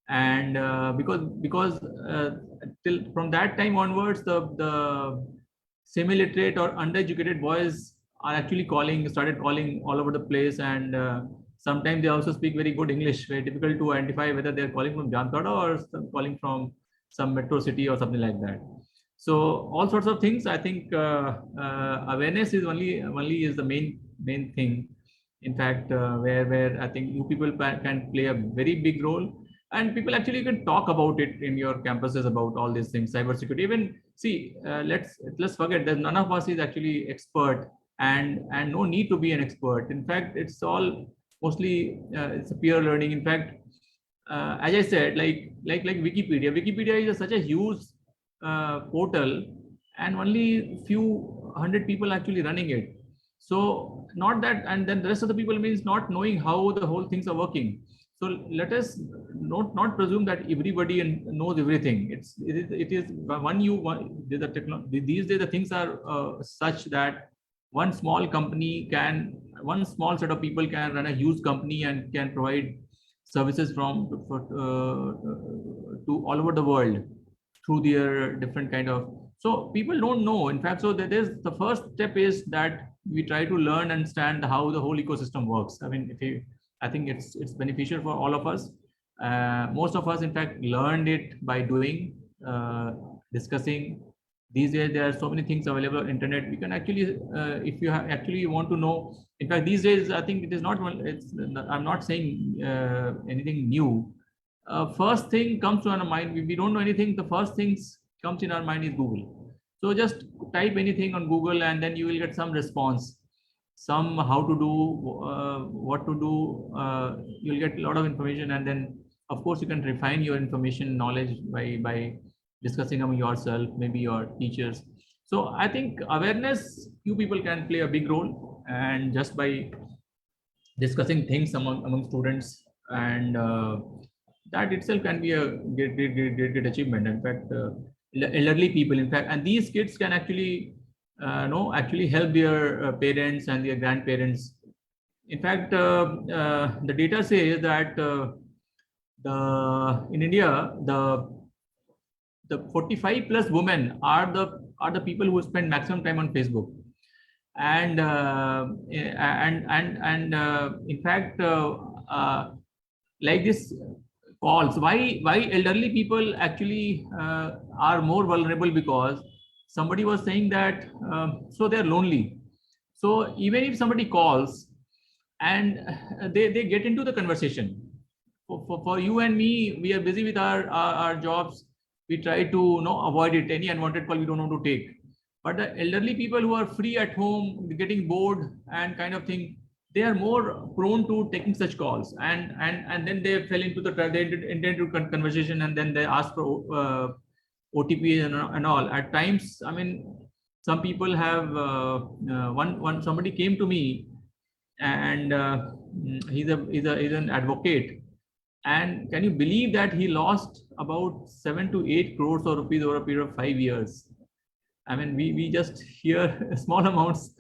and because till from that time onwards, the semi-literate or undereducated boys are actually started calling all over the place, and sometimes they also speak very good English. Very difficult to identify whether they are calling from Jamtada or calling from some metro city or something like that. So all sorts of things. I think awareness is only is the main thing. In fact, where I think you people can play a very big role, and people actually can talk about it in your campuses about all these things, cybersecurity. Even see, let's forget that none of us is actually expert, and no need to be an expert. In fact, it's all mostly it's a peer learning. In fact, as I said, like Wikipedia is such a huge portal, and only few hundred people actually running it. So not that, and then the rest of the people means not knowing how the whole things are working. So let us not presume that everybody knows everything. It is the technology. These days the things are such that one small set of people can run a huge company and can provide services to all over the world through their different kind of. So people don't know. In fact, so that is the first step is that we try to learn and understand how the whole ecosystem works. I mean, I think it's beneficial for all of us. Most of us, in fact, learned it by doing, discussing. These days, there are so many things available on internet. We can actually, if you actually want to know. In fact, these days, I think it is not. I'm not saying anything new. First thing comes to our mind. We don't know anything. The first things comes in our mind is Google. So just type anything on Google, and then you will get some response, some how to do, what to do. You'll get a lot of information, and then of course you can refine your information knowledge by discussing among yourself, maybe your teachers. So I think awareness, you people can play a big role, and just by discussing things among students, and that itself can be a great achievement. In fact, elderly people, in fact, and these kids can actually actually help their parents and their grandparents. In fact, the data says that in India, the 45 plus women are the people who spend maximum time on Facebook, and in fact, like this calls, why elderly people actually are more vulnerable, because somebody was saying that so they're lonely. So even if somebody calls and they get into the conversation, for you and me, we are busy with our jobs. We try to avoid it. Any unwanted call we don't want to take. But the elderly people who are free at home, getting bored and kind of thing, they are more prone to taking such calls, and then they fell into the conversation, and then they ask for OTP and all. At times, I mean, some people have somebody came to me, and he's an advocate, and can you believe that he lost about 7 to 8 crores of rupees over a period of 5 years? I mean, we just hear small amounts,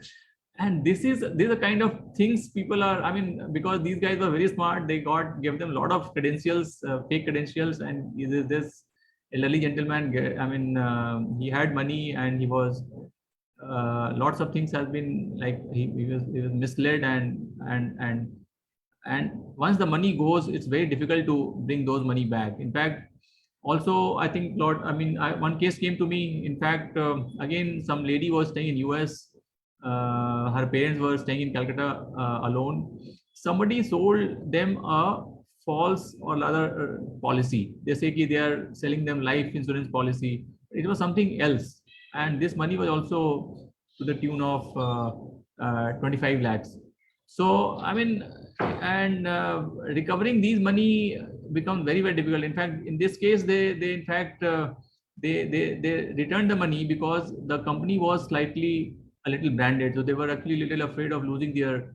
and this is the kind of things people are. I mean, because these guys were very smart, they gave them a lot of credentials, fake credentials, and this elderly gentleman. I mean, he had money, and he was lots of things has been like he was misled, and once the money goes, it's very difficult to bring those money back. In fact, also, I think, one case came to me. In fact, again, some lady was staying in US. Her parents were staying in Calcutta alone. Somebody sold them a false or rather policy. They say they are selling them life insurance policy. It was something else. And this money was also to the tune of 25 lakhs. So, I mean, and recovering these money becomes very, very difficult. In fact, in this case, they returned the money because the company was slightly a little branded. So they were actually a little afraid of losing their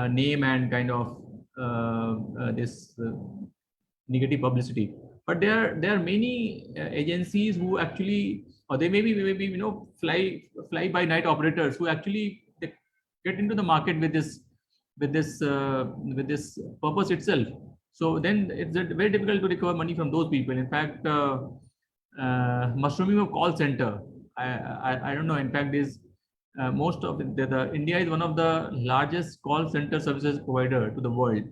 name and kind of this negative publicity. But there are many agencies who actually, or they maybe fly by night operators who actually get into the market with this purpose itself. So then it's very difficult to recover money from those people. In fact, mushrooming of call center, I don't know. In fact, is most of the India is one of the largest call center services provider to the world,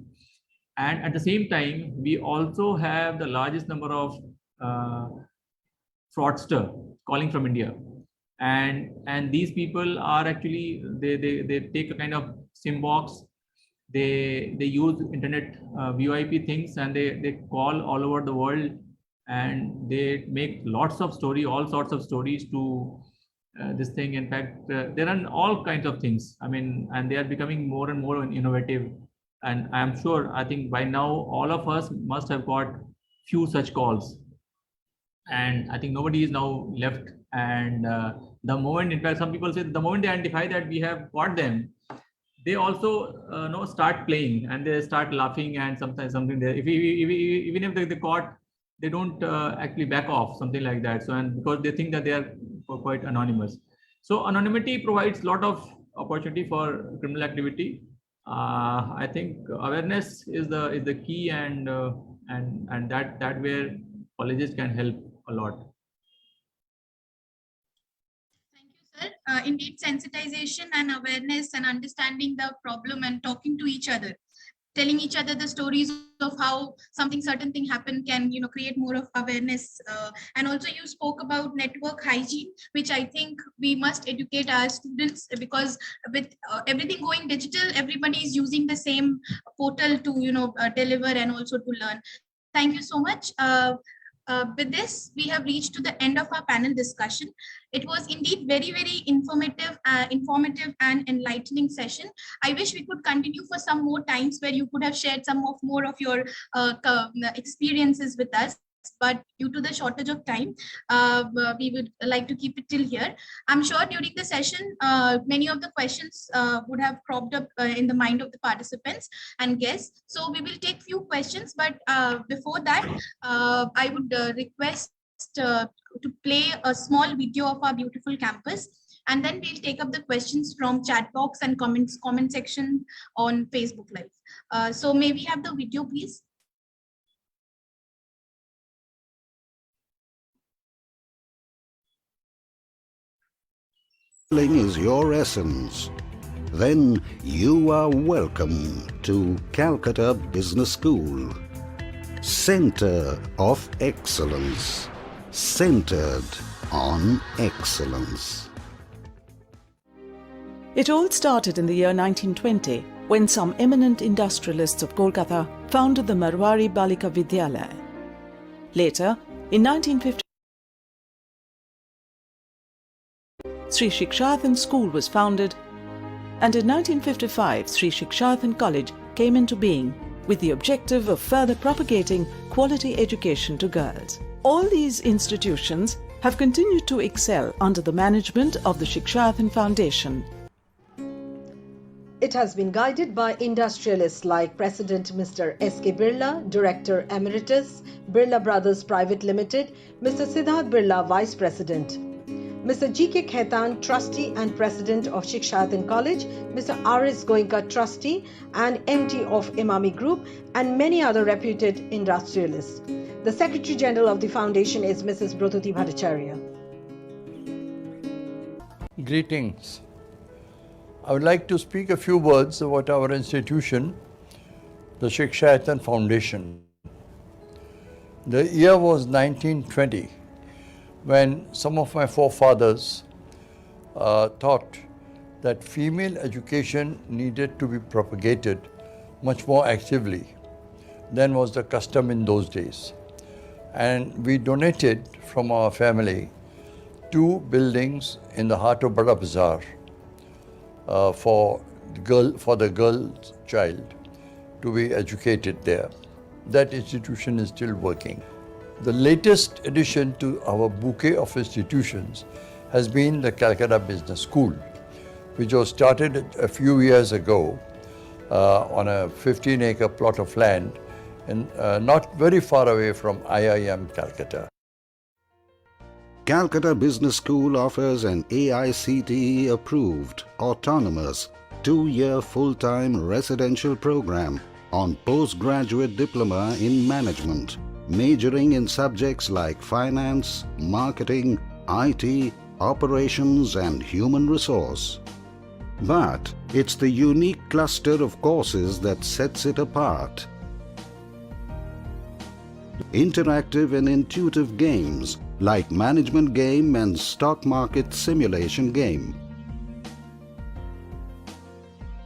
and at the same time, we also have the largest number of fraudster calling from India, and these people are actually they take a kind of SIM box. They use internet VoIP things, and they call all over the world, and they make all sorts of stories to this thing. In fact, there are all kinds of things. I mean, and they are becoming more and more innovative. And I'm sure, I think by now, all of us must have got few such calls. And I think nobody is now left. And the moment, in fact, some people say the moment they identify that we have got them, they also start playing, and they start laughing, and sometimes something there. Even if they caught, they don't actually back off, something like that. So, and because they think that they are quite anonymous. So anonymity provides a lot of opportunity for criminal activity. I think awareness is the key, and that where colleges can help a lot. Indeed, sensitization and awareness and understanding the problem and talking to each other, telling each other the stories of how certain thing happened can create more of awareness. And also you spoke about network hygiene, which I think we must educate our students, because with everything going digital, everybody is using the same portal to deliver and also to learn. Thank you so much. With this, we have reached to the end of our panel discussion. It was indeed very, very informative and enlightening session. I wish we could continue for some more times where you could have shared more of your experiences with us. But due to the shortage of time, we would like to keep it till here. I'm sure during the session, many of the questions would have cropped up in the mind of the participants and guests. So we will take few questions, but before that, I would request to play a small video of our beautiful campus, and then we'll take up the questions from chat box and comment section on Facebook Live. So may we have the video, please? Is your essence, then you are welcome to Calcutta Business School. Center of Excellence, centered on excellence. It all started in the year 1920 when some eminent industrialists of Kolkata founded the Marwari Balika Vidyalaya. Later, in 1950, Sri Shikshathan School was founded, and in 1955 Sri Shikshathan College came into being with the objective of further propagating quality education to girls. All these institutions have continued to excel under the management of the Shikshayatan Foundation. It has been guided by industrialists like President Mr. S.K. Birla, Director Emeritus, Birla Brothers Private Limited, Mr. Siddharth Birla, Vice President, Mr. G.K. Khaitan, Trustee and President of Shikshayatan College, Mr. R.S. Goenka, Trustee and MD of Imami Group, and many other reputed industrialists. The Secretary General of the Foundation is Mrs. Brothuti Bhattacharya. Greetings. I would like to speak a few words about our institution, the Shikshayatan Foundation. The year was 1920, when some of my forefathers thought that female education needed to be propagated much more actively than was the custom in those days. And we donated from our family 2 buildings in the heart of Bada Bazaar for the girl child to be educated there. That institution is still working. The latest addition to our bouquet of institutions has been the Calcutta Business School, which was started a few years ago on a 15-acre plot of land and not very far away from IIM Calcutta. Calcutta Business School offers an AICTE approved, autonomous, 2-year full-time residential program on postgraduate diploma in management, majoring in subjects like finance, marketing, IT, operations and human resource. But it's the unique cluster of courses that sets it apart. Interactive and intuitive games like management game and stock market simulation game.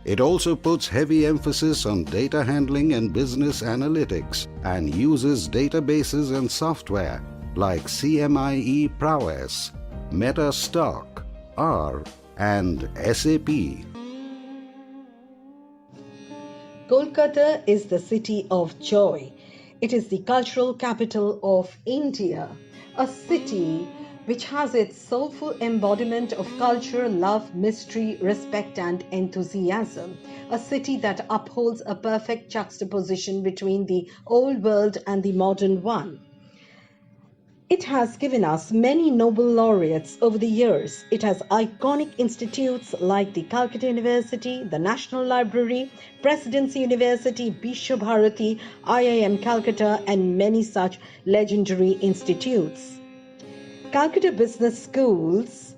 It also puts heavy emphasis on data handling and business analytics and uses databases and software like CMIE Prowess, MetaStock, R, and SAP. Kolkata is the city of joy. It is the cultural capital of India, a city which has its soulful embodiment of culture, love, mystery, respect and enthusiasm. A city that upholds a perfect juxtaposition between the old world and the modern one. It has given us many Nobel laureates over the years. It has iconic institutes like the Calcutta University, the National Library, Presidency University, Bishwa Bharati, IIM Calcutta, and many such legendary institutes. Calcutta Business School's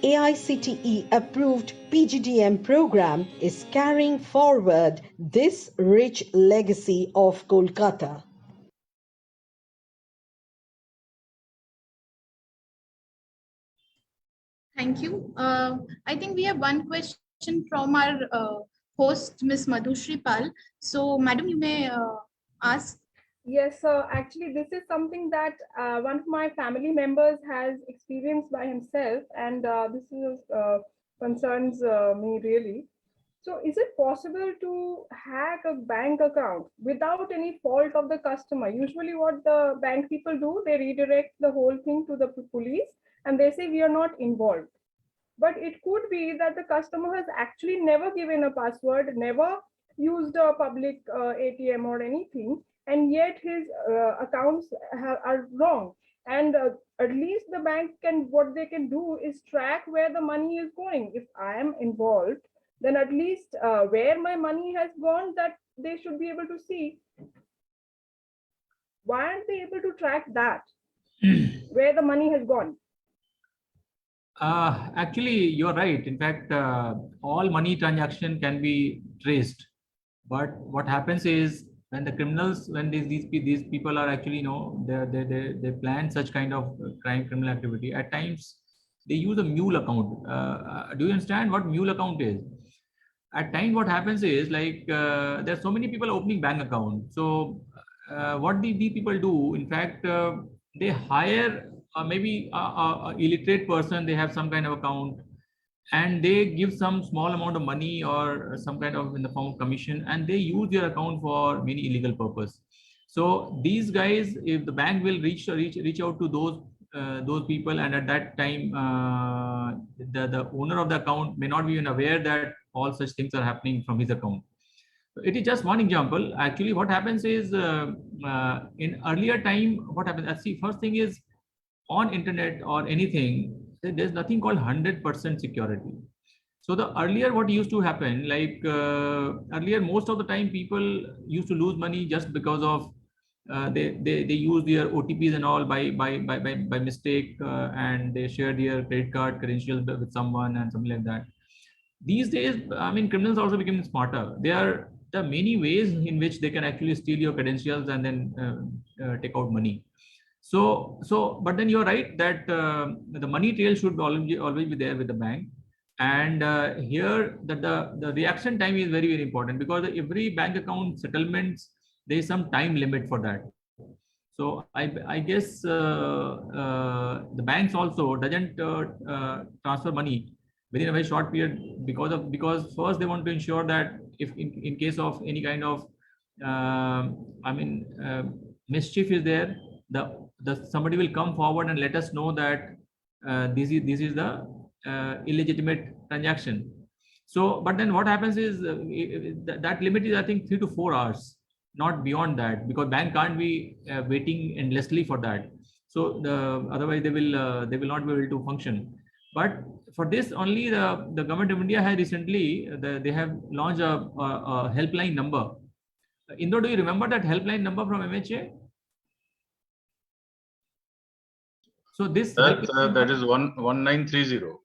AICTE approved PGDM program is carrying forward this rich legacy of Kolkata. Thank you. I think we have one question from our host, Ms. Madhushri Pal. So, Madam, you may ask. Yes, actually, this is something that one of my family members has experienced by himself, and this is concerns me really. So, is it possible to hack a bank account without any fault of the customer? Usually, what the bank people do, they redirect the whole thing to the police, and they say we are not involved. But it could be that the customer has actually never given a password, never used a public ATM or anything, and yet his accounts are wrong. And at least the bank what they can do is track where the money is going. If I am involved, then at least where my money has gone, that they should be able to see. Why aren't they able to track that, where the money has gone? Actually, you're right. In fact, all money transaction can be traced. But what happens is when the criminals, when these people are actually, they plan such kind of criminal activity. At times, they use a mule account. Do you understand what mule account is? At times, what happens is like there's so many people opening bank accounts. So what these people do, in fact, they hire maybe a illiterate person. They have some kind of account, and they give some small amount of money or some kind of in the form of commission, and they use their account for many illegal purpose. So these guys, if the bank will reach out to those those people, and at that time the owner of the account may not be even aware that all such things are happening from his account. It is just one example. Actually, what happens is in earlier time, what happens? See, first thing is on internet or anything, there's nothing called 100% security. So the earlier what used to happen, like earlier, most of the time people used to lose money just because of they use their OTPs and all by mistake, and they share their credit card credentials with someone and something like that. These days, I mean, criminals also becoming smarter. There are many ways in which they can actually steal your credentials and then take out money. But then you're right that the money trail should always be there with the bank. And here the reaction time is very, very important, because every bank account settlements, there is some time limit for that. So I guess the banks also doesn't transfer money within a very short period, because first they want to ensure that if in case of any kind of mischief is there, somebody will come forward and let us know that this is the illegitimate transaction. So, but then what happens is that limit is, I think, 3 to 4 hours, not beyond that, because bank can't be waiting endlessly for that. So otherwise they will not be able to function. But for this only, the government of India has recently they have launched a helpline number. Indra, do you remember that helpline number from MHA? So this that is 1930.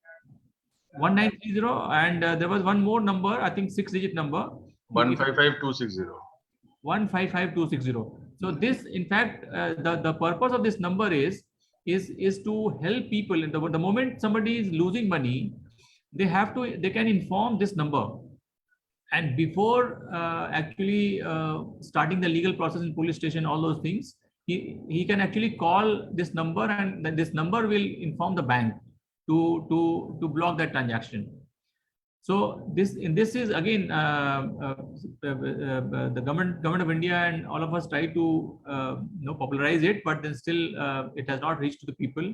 1930, and there was one more number, I think 6-digit number. 155260. 155260. So this, in fact, the purpose of this number is to help people. In the moment somebody is losing money, they can inform this number, and before actually starting the legal process in police station, all those things, he can actually call this number, and then this number will inform the bank to block that transaction. So this is again the government of India and all of us try to popularize it, but then still it has not reached to the people.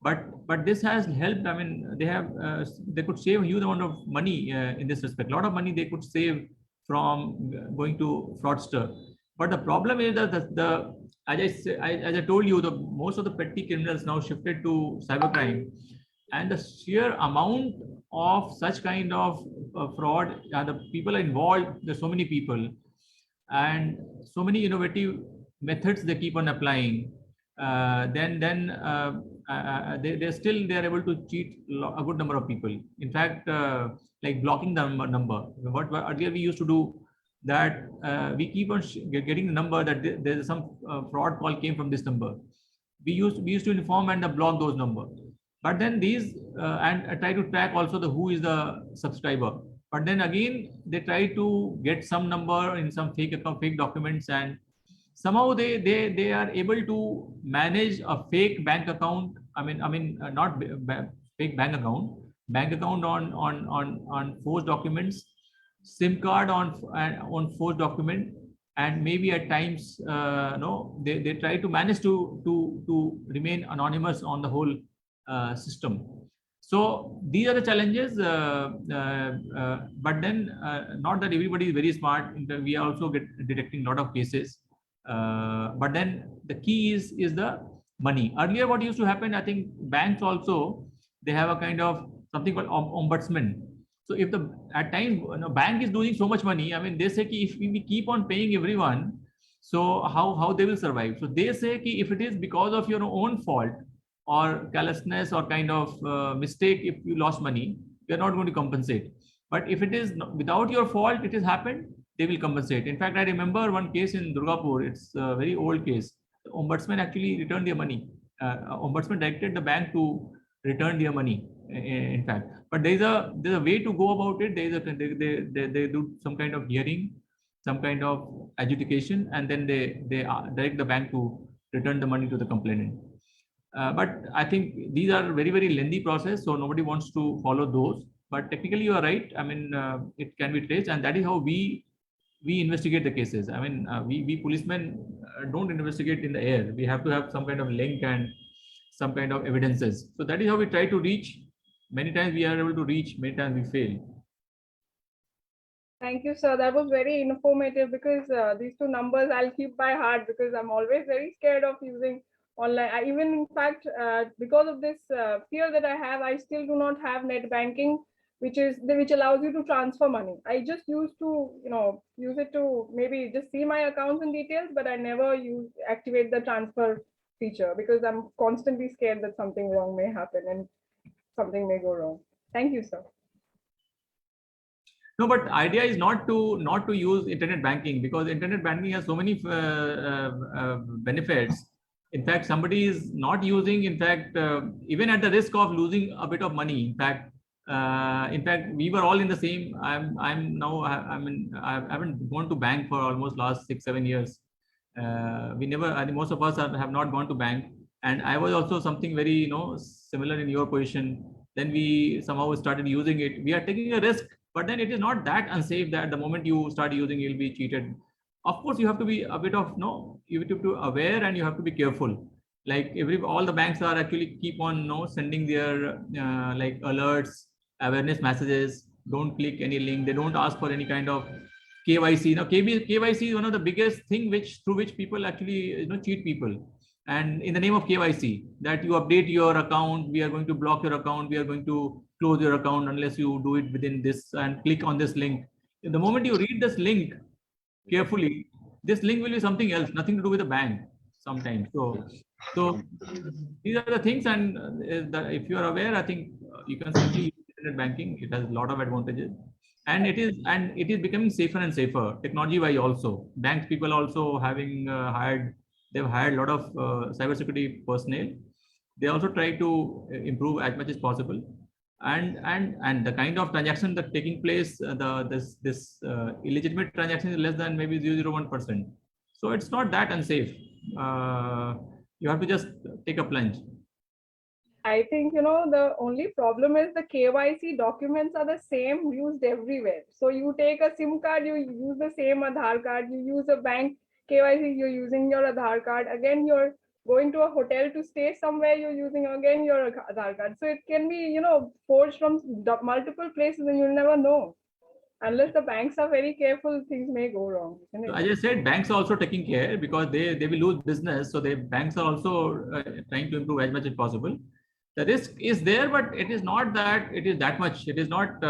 But this has helped. I mean, they could save a huge amount of money in this respect. A lot of money they could save from going to fraudster. But the problem is that as I told you, most of the petty criminals now shifted to cybercrime, and the sheer amount of such kind of fraud, the people are involved. There's so many people, and so many innovative methods they keep on applying. Then they are able to cheat a good number of people. In fact, like blocking the number. What earlier we used to do, that we keep on getting the number that there's some fraud call came from this number. We used to inform and block those numbers. But then these and try to track also who is the subscriber. But then again, they try to get some number in some fake documents, and somehow they are able to manage a fake bank account. Not fake bank account on forged documents, SIM card on forged document, and maybe at times they try to manage to remain anonymous on the whole system. So these are the challenges, but then not that everybody is very smart. We are also detecting a lot of cases, but then the key is the money. Earlier what used to happen, I think banks also, they have a kind of something called ombudsman. So if at times bank is losing so much money, I mean, they say if we keep on paying everyone, so how they will survive? So they say if it is because of your own fault or carelessness or kind of mistake, if you lost money, we are not going to compensate. But if it is without your fault, it has happened, they will compensate. In fact, I remember one case in Durgapur. It's a very old case. The ombudsman actually returned their money. Ombudsman directed the bank to return their money. In fact, but there's a way to go about it. They do some kind of hearing, some kind of adjudication, and then they direct the bank to return the money to the complainant. But I think these are very, very lengthy process, so nobody wants to follow those. But technically, you are right. I mean, it can be traced, and that is how we investigate the cases. I mean, we policemen don't investigate in the air. We have to have some kind of link and some kind of evidences. So that is how we try to reach. Many times we are able to reach, many times we fail. Thank you, sir. That was very informative because these two numbers I'll keep by heart because I'm always very scared of using online. Even in fact, because of this fear that I have, I still do not have net banking, which allows you to transfer money. I just used to, use it to maybe just see my accounts and details, but I never activate the transfer feature because I'm constantly scared that something wrong may happen and something may go wrong. Thank you, sir. No, but idea is not to use internet banking because internet banking has so many benefits. In fact, somebody is not using. In fact, even at the risk of losing a bit of money. In fact, we were all in the same. I haven't gone to bank for almost last 6-7 years. We never. I think most of us have not gone to bank, and I was also something very similar in your position. Then we somehow started using it. We are taking a risk. But then it is not that unsafe that the moment you start using, you'll be cheated. Of course, you have to be a bit of you have to be aware and you have to be careful. Like all the banks are actually keep on sending their like alerts, awareness messages. Don't click any link. They don't ask for any kind of KYC. Now KYC is one of the biggest thing through which people actually cheat people. And in the name of KYC, that you update your account, we are going to block your account, we are going to close your account unless you do it within this and click on this link. The moment you read this link carefully, this link will be something else, nothing to do with the bank sometimes. So these are the things, and if you are aware, I think you can simply use internet banking. It has a lot of advantages, and it is becoming safer and safer technology wise also. Banks people also having they've hired a lot of cybersecurity personnel. They also try to improve as much as possible, and the kind of transaction that taking place, this illegitimate transaction is less than maybe 0.01%. So it's not that unsafe. You have to just take a plunge. I think, the only problem is the KYC documents are the same used everywhere. So you take a SIM card, you use the same Aadhaar card, you use a bank KYC, you're using your Aadhaar card. Again, you're going to a hotel to stay somewhere, you're using again your Aadhaar card. So it can be, forged from multiple places and you'll never know. Unless the banks are very careful, things may go wrong. So I just said banks are also taking care because they will lose business. So banks are also trying to improve as much as possible. The risk is there, but it is not that it is that much. It is not,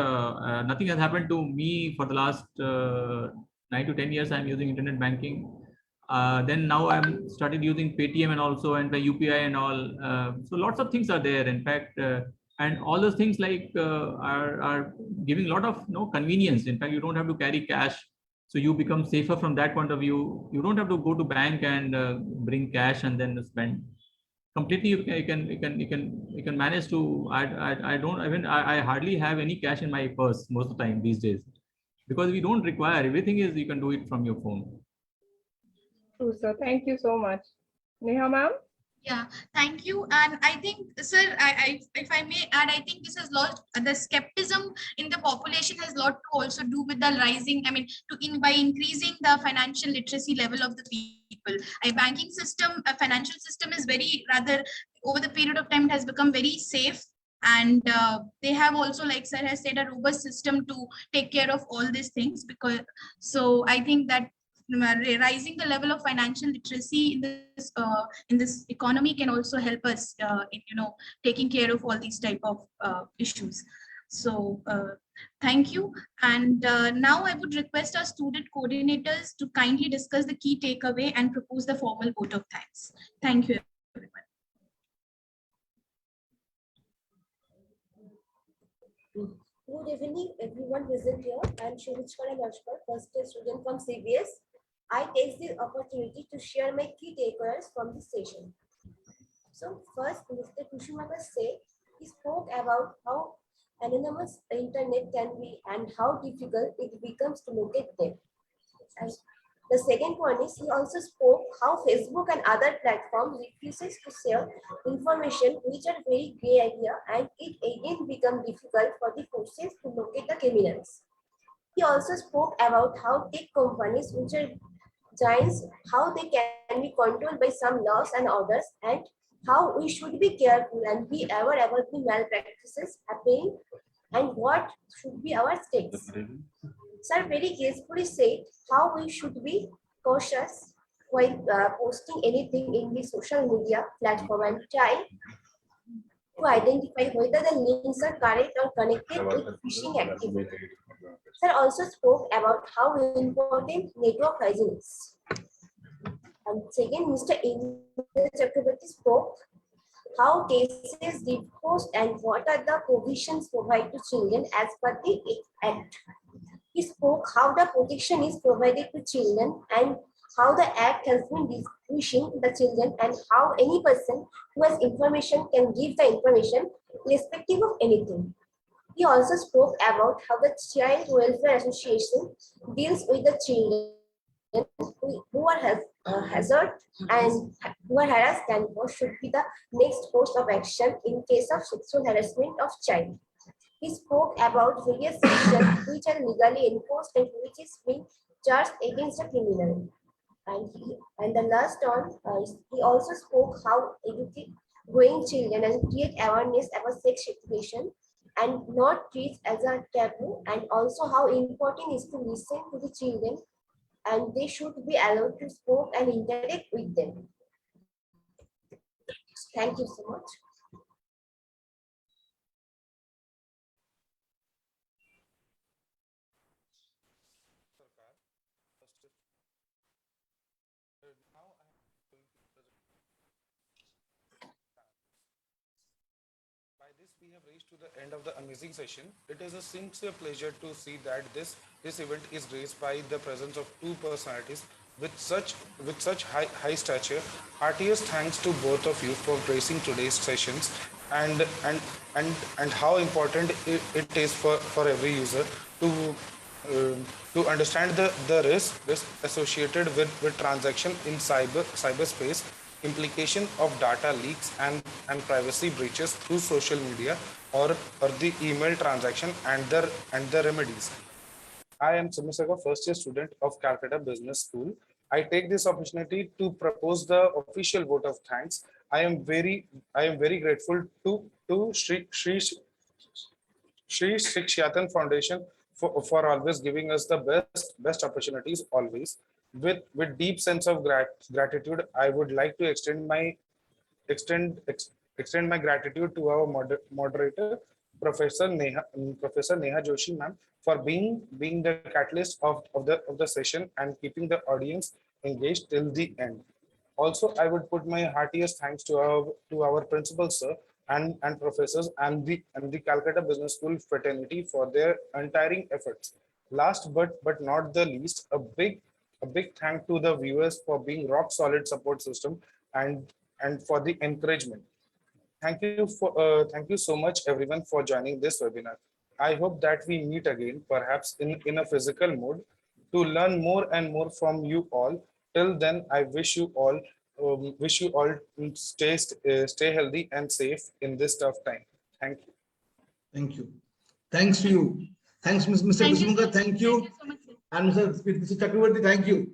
nothing has happened to me for the last 9 to 10 years. I'm using internet banking. Then now I'm started using Paytm and also and by UPI and all. So lots of things are there. In fact, and all those things like are giving a lot of convenience. In fact, you don't have to carry cash. So you become safer from that point of view. You don't have to go to bank and bring cash and then spend. Completely, you can manage to. I hardly have any cash in my purse most of the time these days, because we don't require everything. Is you can do it from your phone. True, sir. Thank you so much, Neha ma'am. Yeah, thank you. And I think, sir, if I may add, I think this has lost the skepticism in the population has a lot to also do with the rising. I mean, by increasing the financial literacy level of the people. A banking system, a financial system is rather over the period of time, it has become very safe. And they have also, like sir has said, a robust system to take care of all these things. So I think that rising the level of financial literacy in this economy can also help us in taking care of all these type of issues. So thank you. And now I would request our student coordinators to kindly discuss the key takeaway and propose the formal vote of thanks. Thank you, everyone. Good evening, everyone present here. I am Shurichkara Lashkar, first year student from CBS. I take this opportunity to share my key takeaways from this session. So first, Mr. Kusumakar said he spoke about how anonymous the internet can be and how difficult it becomes to locate them. And the second one is he also spoke how Facebook and other platforms refuses to share information which are very gray area, and it again becomes difficult for the forces to locate the criminals. He also spoke about how tech companies, which are giants, how they can be controlled by some laws and orders, and how we should be careful and be aware about the malpractices happening and what should be our steps. Sir very gracefully said how we should be cautious while posting anything in the social media platform and try to identify whether the links are correct or connected with phishing activity. Sir also spoke about how important network hygiene is. And second, Mr. Indra Chakravorty spoke how cases did post and what are the provisions provided to children as per the Act. He spoke how the protection is provided to children and how the Act has been distinguishing the children and how any person who has information can give the information irrespective of anything. He also spoke about how the Child Welfare Association deals with the children who are hazard and who are harassed and what should be the next course of action in case of sexual harassment of child. He spoke about various sections which are legally enforced and which is being charged against a criminal. And the last on, he also spoke how educate growing children and create awareness about sex education and not treat as a taboo, and also how important is to listen to the children and they should be allowed to speak and interact with them. Thank you so much. By this, we have reached to the end of the amazing session. It is a sincere pleasure to see that this event is graced by the presence of two personalities with such high stature. Heartiest thanks to both of you for gracing today's sessions and how important it is for every user to understand the risk associated with transaction in cyberspace, implication of data leaks and privacy breaches through social media or the email transaction and the remedies. I am Kusumakar, first year student of Calcutta Business School. I take this opportunity to propose the official vote of thanks. I am very grateful to Shri Shikshyatan Foundation for always giving us the best opportunities always. With deep sense of gratitude, I would like to extend my gratitude to our moderator, Professor Neha Joshi ma'am, for being the catalyst of the session and keeping the audience engaged till the end. Also, I would put my heartiest thanks to our principal sir and professors and the Calcutta Business School fraternity for their untiring efforts. Last but not the least, a big thank to the viewers for being rock solid support system and for the encouragement. Thank you so much everyone for joining this webinar. I hope that we meet again, perhaps in a physical mode, to learn more and more from you all. Till then, I wish you all stay healthy and safe in this tough time. Thank you. Thank you. Thanks to you. Thanks, Mr. Kusumakar. Thank you. And Mr. Chakravorty, thank you.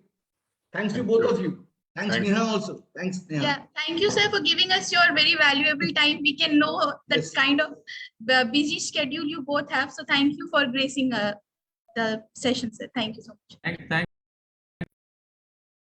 Thanks to both of you. Thanks, Neha, also. Thanks, Neha. Yeah, thank you, sir, for giving us your very valuable time. We can know that kind of busy schedule you both have. So thank you for gracing the session, sir. Thank you so much. Thanks.